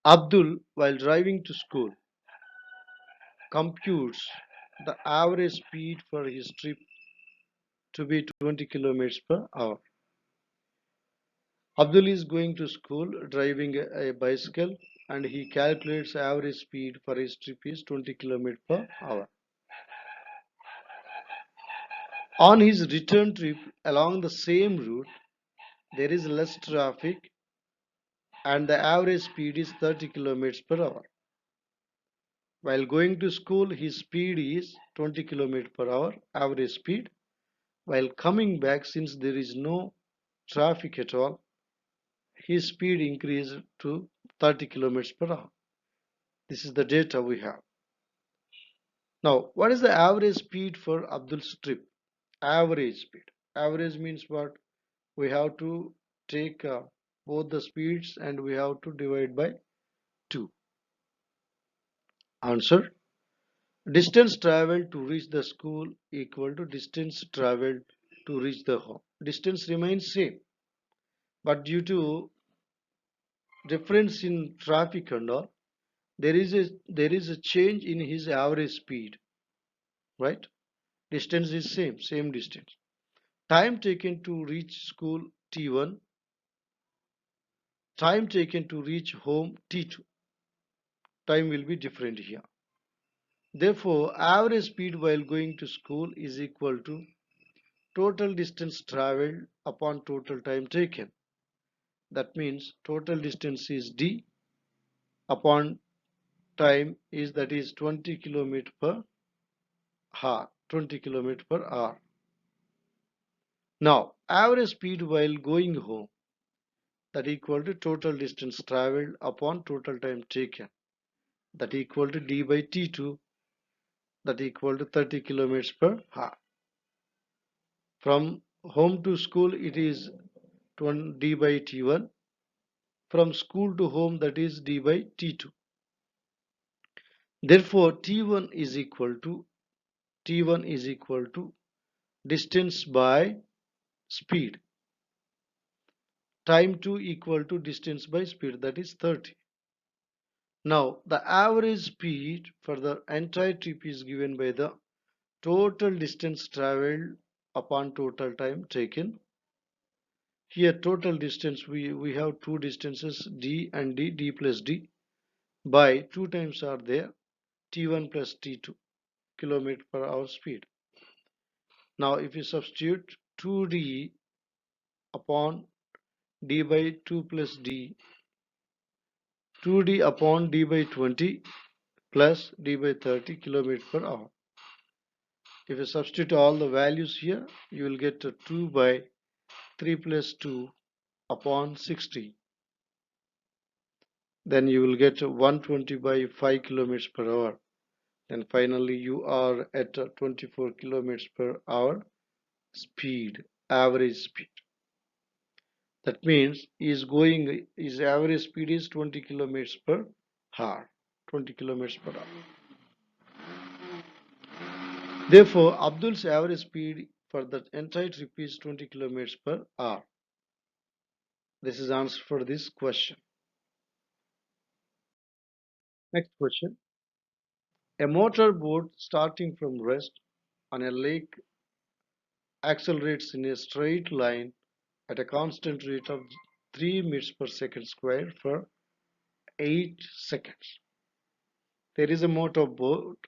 S1: Abdul, while driving to school, computes the average speed for his trip to be 20 kilometers per hour. Abdul is going to school driving a bicycle, and he calculates average speed for his trip is 20 kilometers per hour. On his return trip along the same route, there is less traffic and the average speed is 30 kilometers per hour. While going to school, his speed is 20 km per hour, average speed. While coming back, since there is no traffic at all, his speed increased to 30 kilometers per hour. This is the data we have. Now, what is the average speed for Abdul's trip? Average speed. Average means what? We have to take both the speeds and we have to divide by 2. Answer: distance traveled to reach the school equal to distance traveled to reach the home. Distance remains same, but due to difference in traffic and all, there is a change in his average speed, right? Distance is same distance. Time taken to reach school T1, time taken to reach home T2. Time will be different here. Therefore, average speed while going to school is equal to total distance traveled upon total time taken. That means total distance is d upon time is that is 20 km per hour. 20 km per hour. Now, average speed while going home, that equal to total distance traveled upon total time taken, that equal to d by t2, that equal to 30 kilometers per hour. From home to school it is d by t1. From school to home, that is d by t2. Therefore T1 is equal to distance by speed. Time 2 equal to distance by speed, that is 30. Now the average speed for the entire trip is given by the total distance traveled upon total time taken. Here total distance, we have two distances d and d plus d, by 2 times are there, t1 plus t2, kilometer per hour speed. Now if you substitute 2d upon d by 2 plus d, 2d upon d by 20 plus d by 30 kilometer per hour. If you substitute all the values here, you will get a 2 by 3 plus 2 upon 60. Then you will get 120 by 5 kilometers per hour. Then finally you are at 24 kilometers per hour speed, average speed. That means his average speed is 20 kilometers per hour. 20 kilometers per hour. Therefore, Abdul's average speed for the entire trip is 20 kilometers per hour. This is answer for this question. Next question. A motor boat starting from rest on a lake accelerates in a straight line at a constant rate of 3 meters per second square for 8 seconds. There is a motor boat.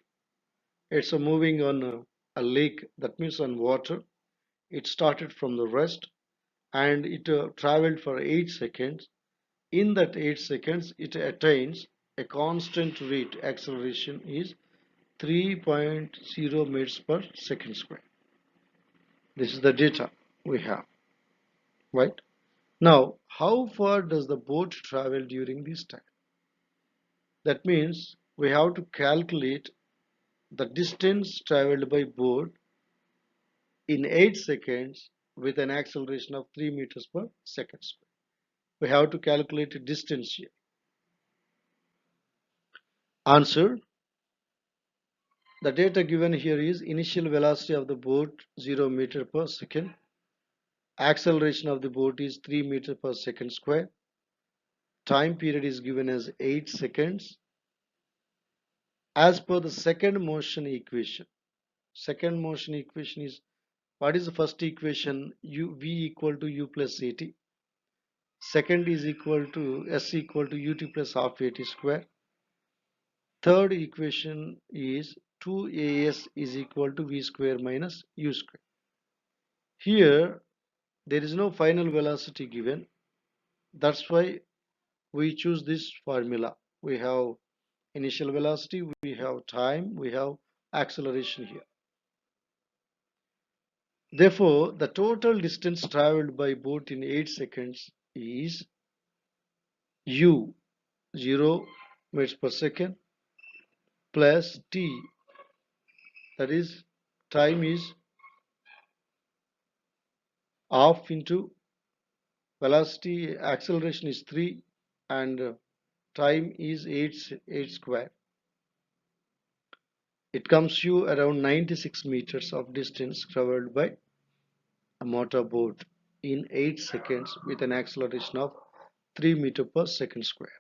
S1: It's moving on a lake, that means on water. It started from the rest and it traveled for 8 seconds. In that 8 seconds, it attains a constant rate. Acceleration is 3.0 meters per second square. This is the data we have, right? Now, how far does the boat travel during this time? That means we have to calculate the distance traveled by boat in 8 seconds with an acceleration of 3 meters per second square. We have to calculate the distance here. Answer: the data given here is initial velocity of the boat 0 meter per second. Acceleration of the boat is 3 meter per second square. Time period is given as 8 seconds. As per the second motion equation. Second motion equation is, what is the first equation? V equal to U plus AT. Second is equal to S equal to UT plus half AT square. Third equation is 2AS is equal to V square minus U square. Here there is no final velocity given. That's why we choose this formula. We have initial velocity, we have time, we have acceleration here. Therefore, the total distance traveled by boat in 8 seconds is u 0 meters per second plus t, that is time is half into velocity, acceleration is 3 and time is 8 square. It comes you around 96 meters of distance traveled by a motorboat in 8 seconds with an acceleration of 3 meter per second square.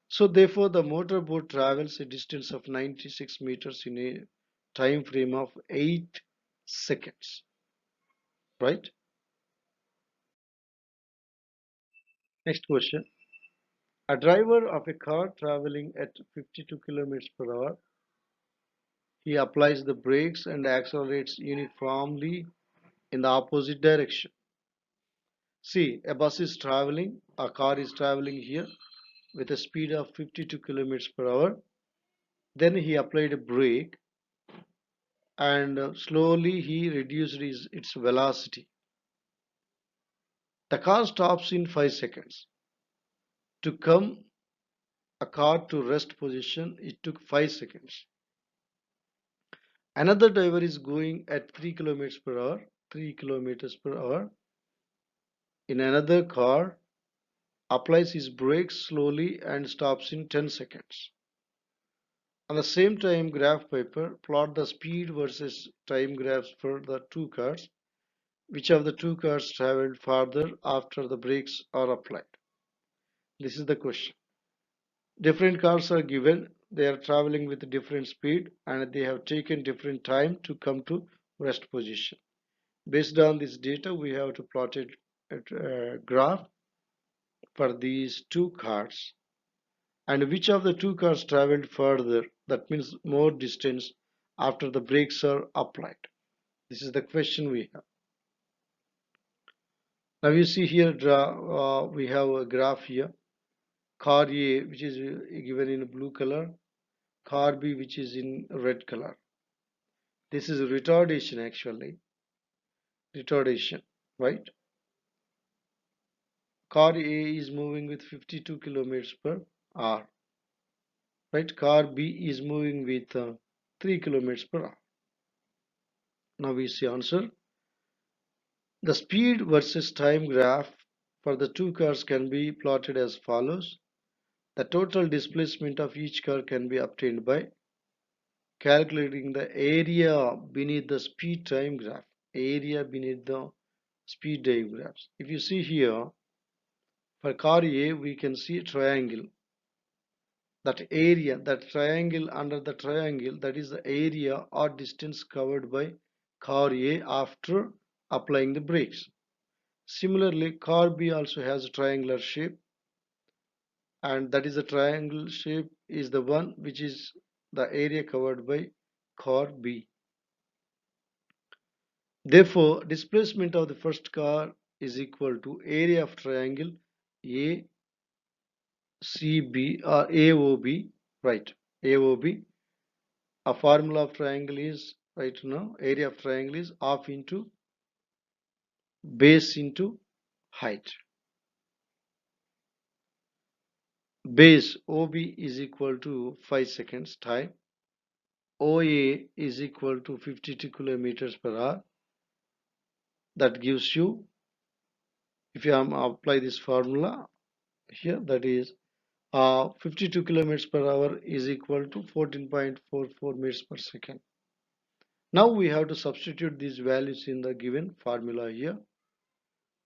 S1: So therefore the motorboat travels a distance of 96 meters in a time frame of 8 seconds, right? Next question. A driver of a car traveling at 52 kilometers per hour, he applies the brakes and accelerates uniformly in the opposite direction. See, a bus is traveling, a car is traveling here with a speed of 52 kilometers per hour. Then he applied a brake and slowly he reduced its velocity. The car stops in 5 seconds. To come a car to rest position, it took 5 seconds. Another driver is going at 3 kilometers per hour, 3 kilometers per hour in another car, applies his brakes slowly and stops in 10 seconds. On the same time graph paper, plot the speed versus time graphs for the two cars. Which of the two cars traveled farther after the brakes are applied? This is the question. Different cars are given, they are traveling with different speed and they have taken different time to come to rest position. Based on this data, we have to plot a graph for these two cars. And which of the two cars traveled further, that means more distance after the brakes are applied? This is the question we have. Now you see here we have a graph here. Car A which is given in blue color, car B which is in red color. This is retardation actually. Retardation, right? Car A is moving with 52 kilometers per hour. Right? Car B is moving with 3 kilometers per hour. Now we see answer. The speed versus time graph for the two cars can be plotted as follows. The total displacement of each car can be obtained by calculating the area beneath the speed time graph. Area beneath the speed diagrams. If you see here, for car A, we can see a triangle. That area, that triangle under the triangle, that is the area or distance covered by car A after applying the brakes. Similarly, car B also has a triangular shape, and that is the triangle shape is the one which is the area covered by car B. Therefore, displacement of the first car is equal to area of triangle ACB or AOB, right? AOB. A formula of triangle is right now area of triangle is half into base into height. Base OB is equal to 5 seconds time. OA is equal to 52 kilometers per hour. That gives you, if you apply this formula here, that is 52 kilometers per hour is equal to 14.44 meters per second. Now we have to substitute these values in the given formula here.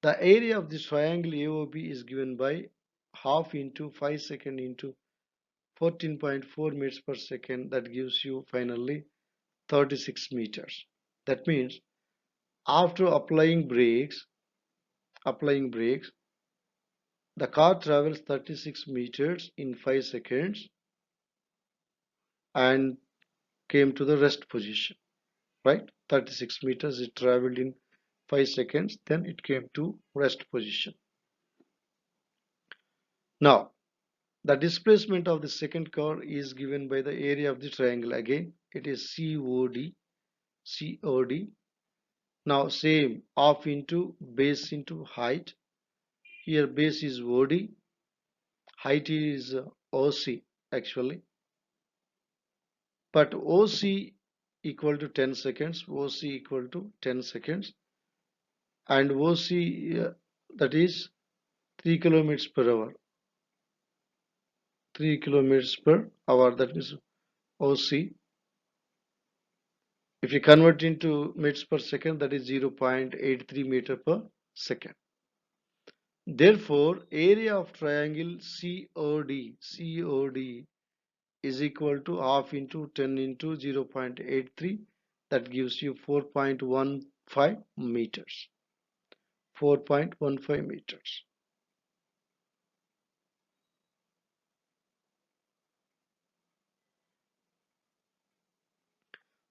S1: The area of this triangle AOB is given by half into 5 second into 14.4 meters per second. That gives you finally 36 meters. That means after applying brakes, the car travels 36 meters in 5 seconds and came to the rest position, right? 36 meters it traveled in 5 seconds, then it came to rest position. Now The displacement of the second curve is given by the area of the triangle. Again, it is COD. COD. Now same, half into base into height. Here base is OD, height is OC actually. But OC equal to 10 seconds, OC equal to 10 seconds, and OC that is 3 kilometers per hour. 3 kilometers per hour, that is OC. If you convert into meters per second, that is 0.83 meter per second. Therefore, area of triangle COD is equal to half into 10 into 0.83. That gives you 4.15 meters. 4.15 meters.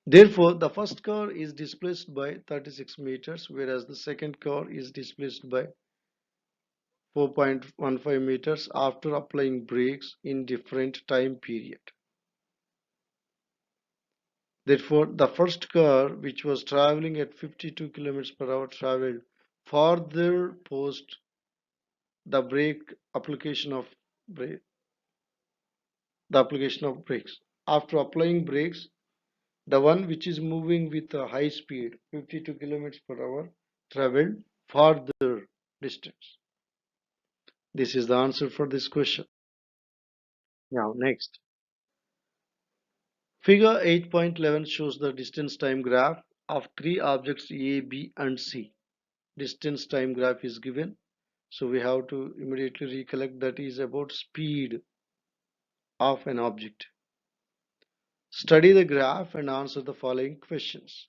S1: Therefore, the first car is displaced by 36 meters, whereas the second car is displaced by 4.15 meters after applying brakes in different time period. Therefore, the first car, which was traveling at 52 kilometers per hour, traveled farther post the brake application of brake, the application of brakes. After applying brakes, the one which is moving with a high speed, 52 kilometers per hour, traveled farther distance. This is the answer for this question. Now, next. Figure 8.11 shows the distance time graph of three objects A, B, and C. Distance time graph is given. So we have to immediately recollect that is about speed of an object. Study the graph and answer the following questions.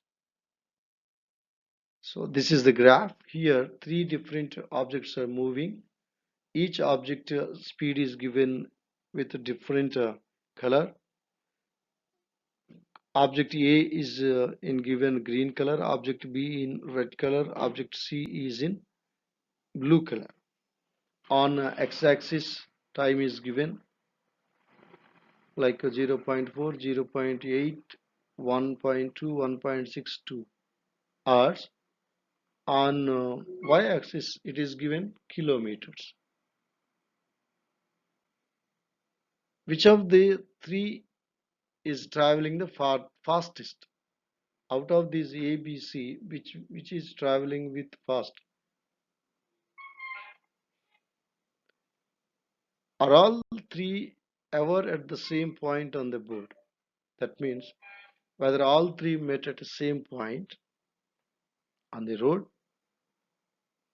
S1: So this is the graph. Here three different objects are moving. Each object speed is given with a different color. Object A is in given green color, object B in red color, object C is in blue color. On x-axis time is given like 0 0.4, 0 0.8, 1.2, 1.62 hours. On y-axis it is given kilometers. Which of the three is traveling the fastest? Out of these A, B, C, which is traveling with fast? Are all three ever at the same point on the board? That means whether all three met at the same point on the road.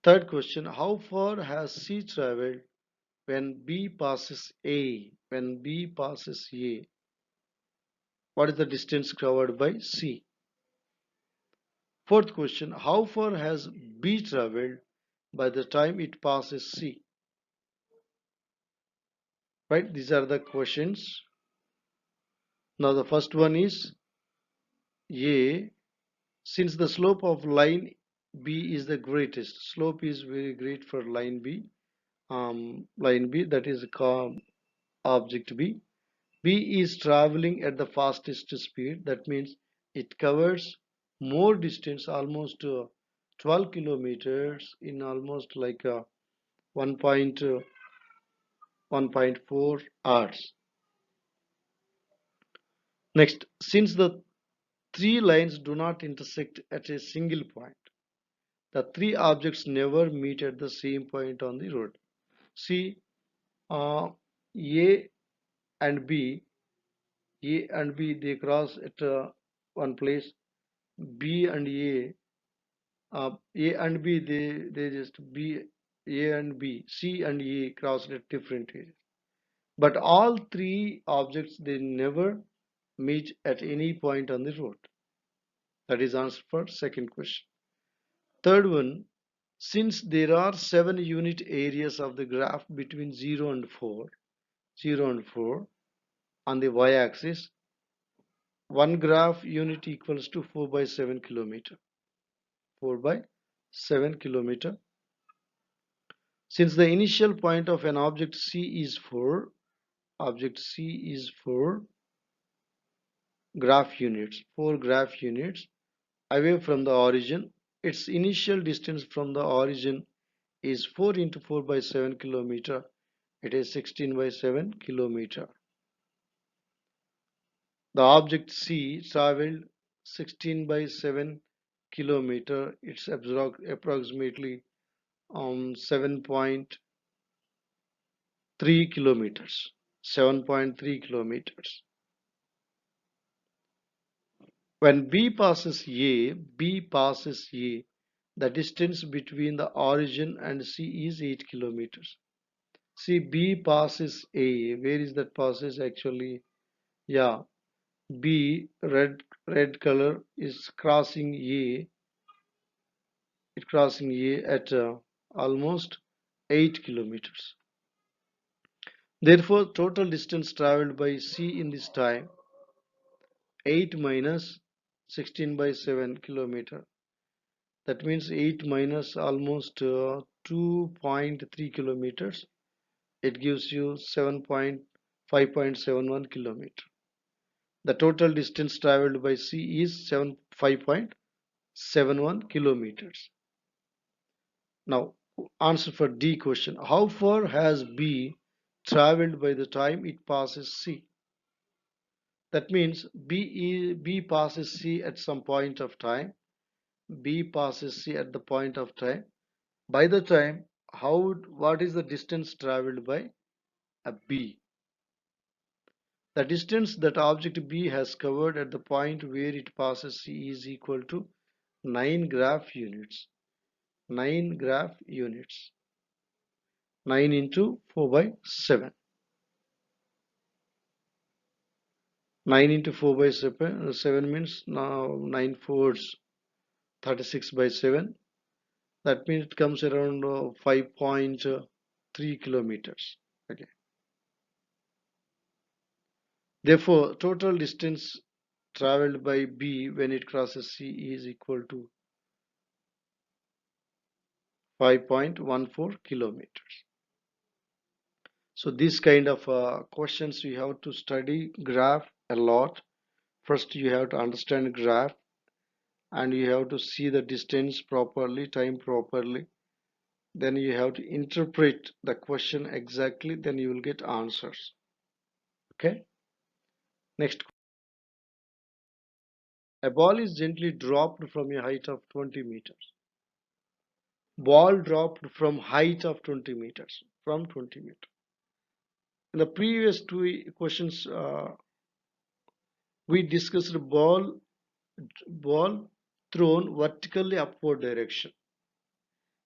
S1: Third question, how far has C traveled when B passes A? When B passes A, what is the distance covered by C? Fourth question, how far has B traveled by the time it passes C? Right, these are the questions. Now the first one is A. Since the slope of line B is the greatest, slope is very great for line B. Line B, that is called object B. B is traveling at the fastest speed. That means it covers more distance, almost 12 kilometers in almost like 1.4 hours. Next, since the three lines do not intersect at a single point, the three objects never meet at the same point on the road. See, A and B, A and B, they cross at one place. B and A and B, they just B, A and B, C and A crossed at different areas. But all three objects, they never meet at any point on the road. That is answer for second question. Third one, since there are 7 unit areas of the graph between 0 and 4, 0 and 4 on the y-axis, one graph unit equals to 4 by 7 kilometer. 4 by 7 kilometer. Since the initial point of an object C is 4, object C is 4 graph units away from the origin. Its initial distance from the origin is 4 into 4 by 7 kilometer. It is 16 by 7 kilometer. The object C traveled 16 by 7 kilometer. It's approximately 7.3 kilometers. 7.3 kilometers. When B passes A, the distance between the origin and C is 8 kilometers. See, B passes A. Where is that passes actually? Yeah, B red color is crossing A. It crossing A at almost 8 kilometers. Therefore, total distance traveled by C in this time 8 minus 16 by 7 kilometer. That means 8 minus almost 2.3 kilometers. It gives you 5.71 kilometer. The total distance traveled by C is 5.71 kilometers. Now, answer for D question. How far has B traveled by the time it passes C? That means B passes C at some point of time. B passes C at the point of time. By the time, what is the distance traveled by a B? The distance that object B has covered at the point where it passes C is equal to 9 graph units. 9 graph units. 9 into 4 by 7. 9 into 4 by 7 means now 9 fours 36 by 7. That means it comes around 5.3 kilometers. Okay. Therefore, total distance traveled by B when it crosses C is equal to 5.14 kilometers. So this kind of questions you have to study graph a lot. First you have to understand graph and you have to see the distance properly, time properly. Then you have to interpret the question exactly, then you will get answers. Okay. Next, a ball is gently dropped from a height of 20 meters. Ball dropped from height of 20 meters. From 20 meters. In the previous two questions, we discussed ball thrown vertically upward direction.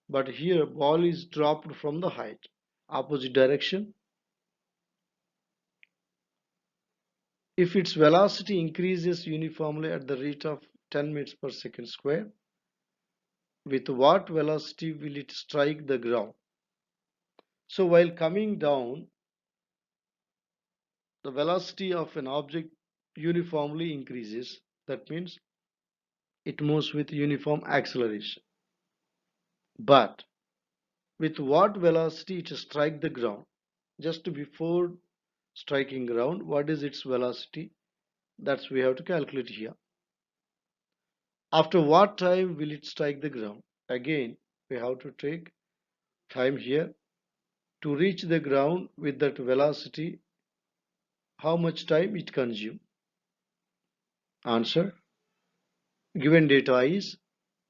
S1: But here ball is dropped from the height. Opposite direction. If its velocity increases uniformly at the rate of 10 meters per second square, with what velocity will it strike the ground? So while coming down, the velocity of an object uniformly increases. That means it moves with uniform acceleration. But with what velocity it strike the ground? Just before striking ground, what is its velocity? That's we have to calculate here. After what time will it strike the ground? Again, we have to take time here. To reach the ground with that velocity, how much time it consumes? Answer. Given data is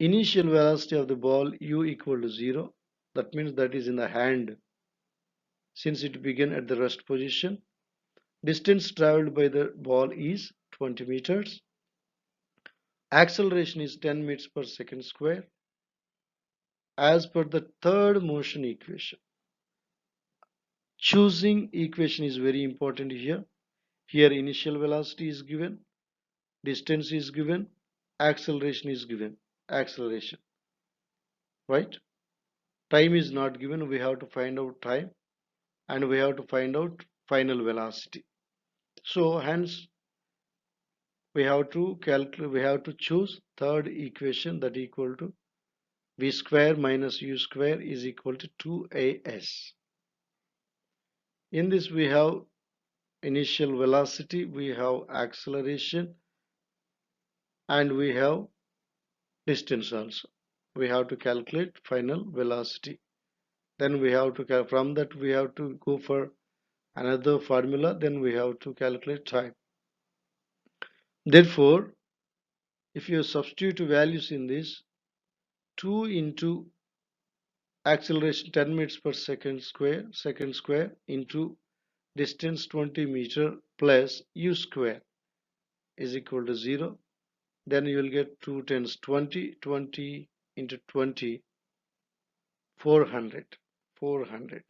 S1: initial velocity of the ball u equal to 0. That means that is in the hand since it began at the rest position. Distance traveled by the ball is 20 meters. Acceleration is 10 meters per second square. As per the third motion equation. Choosing equation is very important here. Here initial velocity is given, distance is given, acceleration is given. Acceleration, right? Time is not given. We have to find out time and we have to find out final velocity. So hence we have to calculate, we have to choose third equation that equal to v square minus u square is equal to 2as. In this we have initial velocity, we have acceleration, and we have distance also. We have to calculate final velocity. Then we have to from that we have to go for another formula. Then we have to calculate time. Therefore, if you substitute values in this, 2 into acceleration 10 meters per second square into distance 20 meter plus u square is equal to 0. Then you will get 2 times 20, 20 into 20, 400. 400.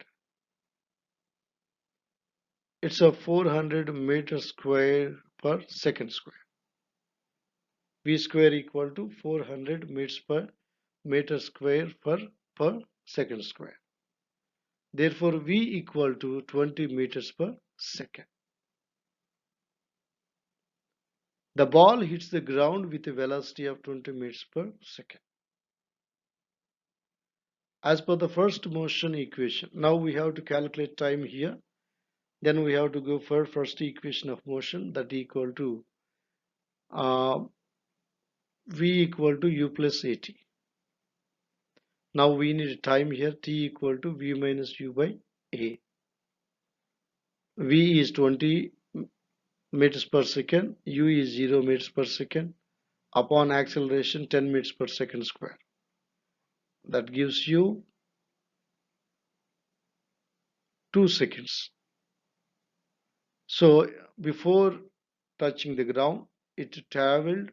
S1: It's a 400 meter square per second square. V square equal to 400 meters per meter square per second square. Therefore, V equal to 20 meters per second. The ball hits the ground with a velocity of 20 meters per second. As per the first motion equation, now we have to calculate time here. Then we have to go for first equation of motion, that equal to uh, V equal to U plus AT. Now we need time here, T equal to V minus U by A. V is 20 meters per second, U is 0 meters per second, upon acceleration 10 meters per second square. That gives you 2 seconds. So before touching the ground, it traveled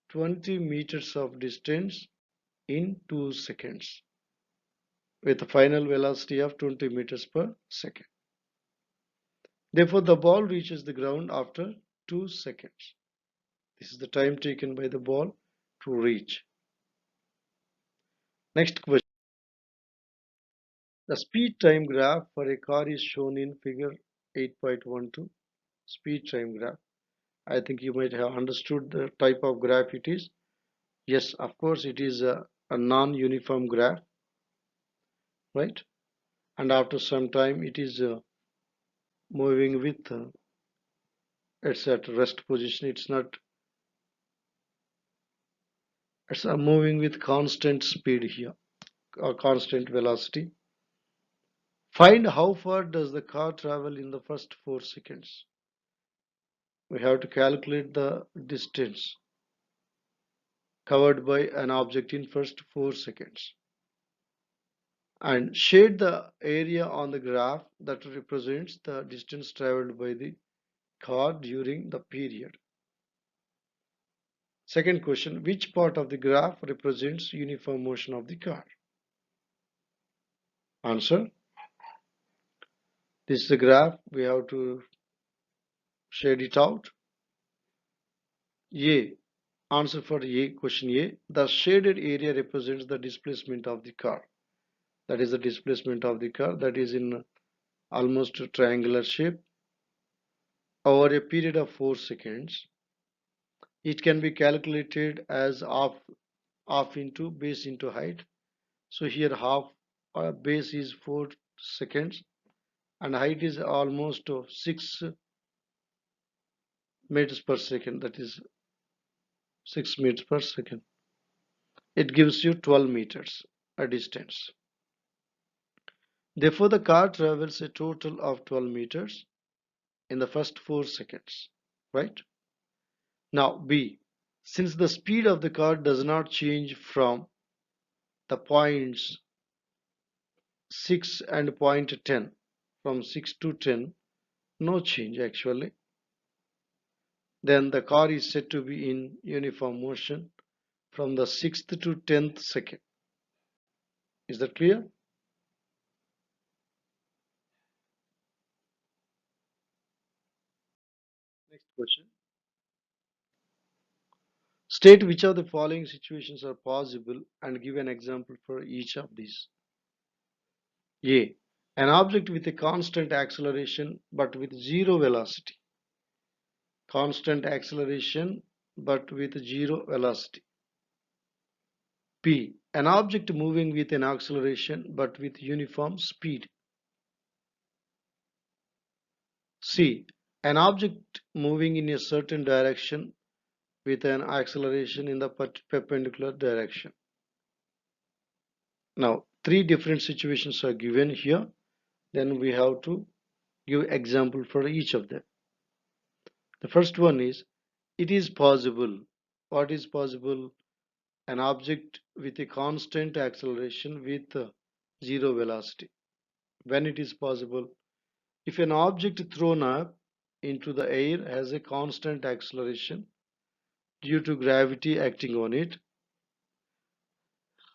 S1: 20 meters of distance in 2 seconds with a final velocity of 20 meters per second. Therefore, the ball reaches the ground after 2 seconds. This is the time taken by the ball to reach. Next question. The speed time graph for a car is shown in figure 8.12. Speed time graph. I think you might have understood the type of graph it is. Yes, of course, it is a non-uniform graph, right? And after some time, it is moving with it's at rest position. It's not. It's moving with constant speed here or constant velocity. Find how far does the car travel in the first 4 seconds. We have to calculate the distance covered by an object in first 4 seconds and shade the area on the graph that represents the distance traveled by the car during the period. Second question, which part of the graph represents uniform motion of the car? Answer, this is the graph. We have to shade it out. A. Answer for A, question A. The shaded area represents the displacement of the car. That is the displacement of the car, that is in almost a triangular shape over a period of 4 seconds. It can be calculated as half into base into height. So here half base is 4 seconds and height is almost 6 meters per second, that is 6 meters per second. It gives you 12 meters a distance. Therefore, the car travels a total of 12 meters in the first 4 seconds, right? Now, B. Since the speed of the car does not change from the points 6 and point 10, from 6 to 10, no change actually, then the car is said to be in uniform motion from the 6th to 10th second. Is that clear? Next question. State which of the following situations are possible and give an example for each of these. A. An object with a constant acceleration but with zero velocity. Constant acceleration but with zero velocity. B. An object moving with an acceleration but with uniform speed. See, an object moving in a certain direction with an acceleration in the perpendicular direction. Now, three different situations are given here. Then we have to give example for each of them. The first one is, it is possible. What is possible? An object with a constant acceleration with zero velocity. When it is possible? If an object thrown up into the air has a constant acceleration due to gravity acting on it.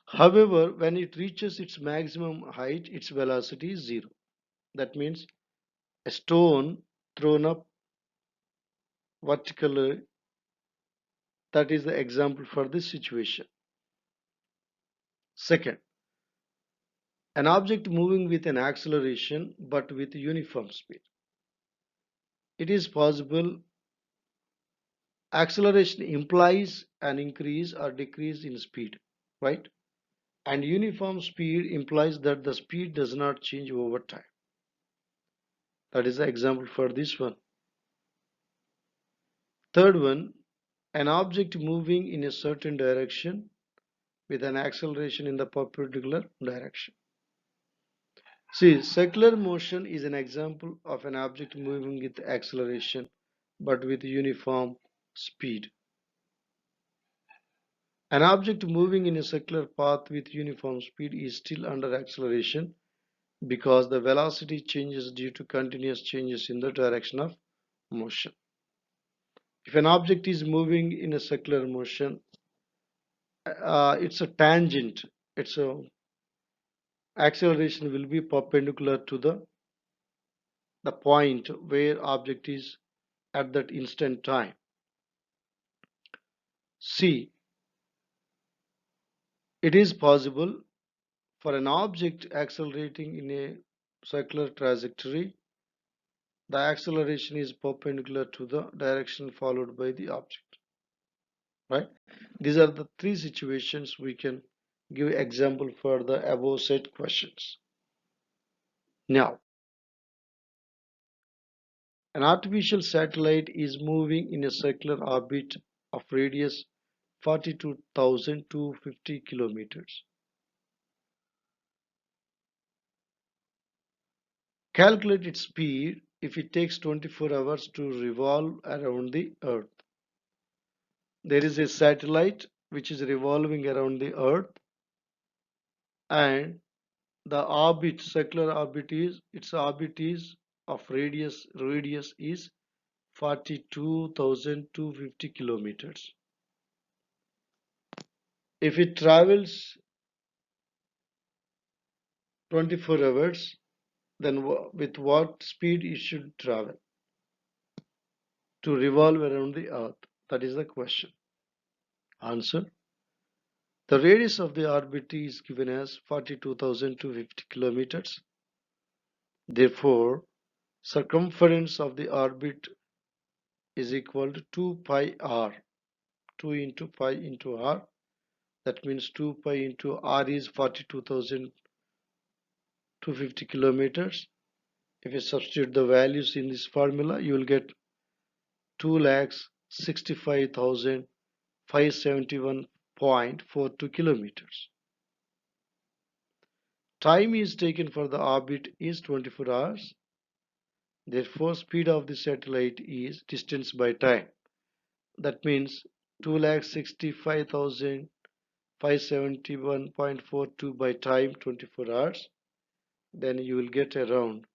S1: However, when it reaches its maximum height, its velocity is zero. That means a stone thrown up vertically, that is the example for this situation. Second, an object moving with an acceleration but with uniform speed. It is possible acceleration implies an increase or decrease in speed, right? And uniform speed implies that the speed does not change over time. That is the example for this one. Third one, an object moving in a certain direction with an acceleration in the perpendicular direction. See, circular motion is an example of an object moving with acceleration but with uniform speed. An object moving in a circular path with uniform speed is still under acceleration because the velocity changes due to continuous changes in the direction of motion. If an object is moving in a circular motion, it's a tangent. Its acceleration will be perpendicular to the point where object is at that instant time. C. It is possible for an object accelerating in a circular trajectory, the acceleration is perpendicular to the direction followed by the object. Right? These are the three situations we can give example for the above said questions. Now, an artificial satellite is moving in a circular orbit of radius 42,250 kilometers. Calculate its speed if it takes 24 hours to revolve around the Earth. There is a satellite which is revolving around the Earth, and the orbit, circular orbit is, its orbit is of radius is 42,250 kilometers. If it travels 24 hours, then with what speed it should travel to revolve around the Earth? That is the question. Answer: the radius of the orbit is given as 42,250 kilometers. Therefore, circumference of the orbit is equal to 2 pi r. 2 into pi into r. That means 2 pi into r is 42,250 kilometers. If you substitute the values in this formula, you will get 2,65,571.42 kilometers. Time is taken for the orbit is 24 hours. Therefore, speed of the satellite is distance by time. That means 2,65,571.42 by time 24 hours. Then you will get around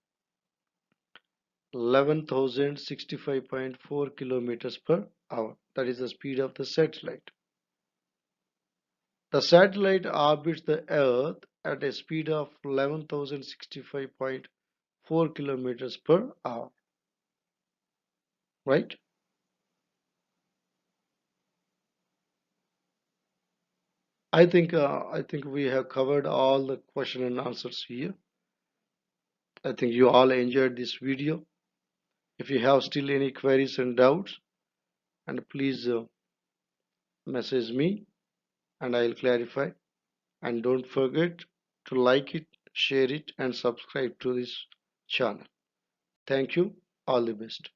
S1: 11,065.4 kilometers per hour. That is the speed of the satellite. The satellite orbits the Earth at a speed of 11,065.4 kilometers per hour. Right? I think we have covered all the question and answers here. I think you all enjoyed this video. If you have still any queries and doubts, and please message me and I'll clarify. And don't forget to like it, share it, and subscribe to this channel. Thank you. All the best.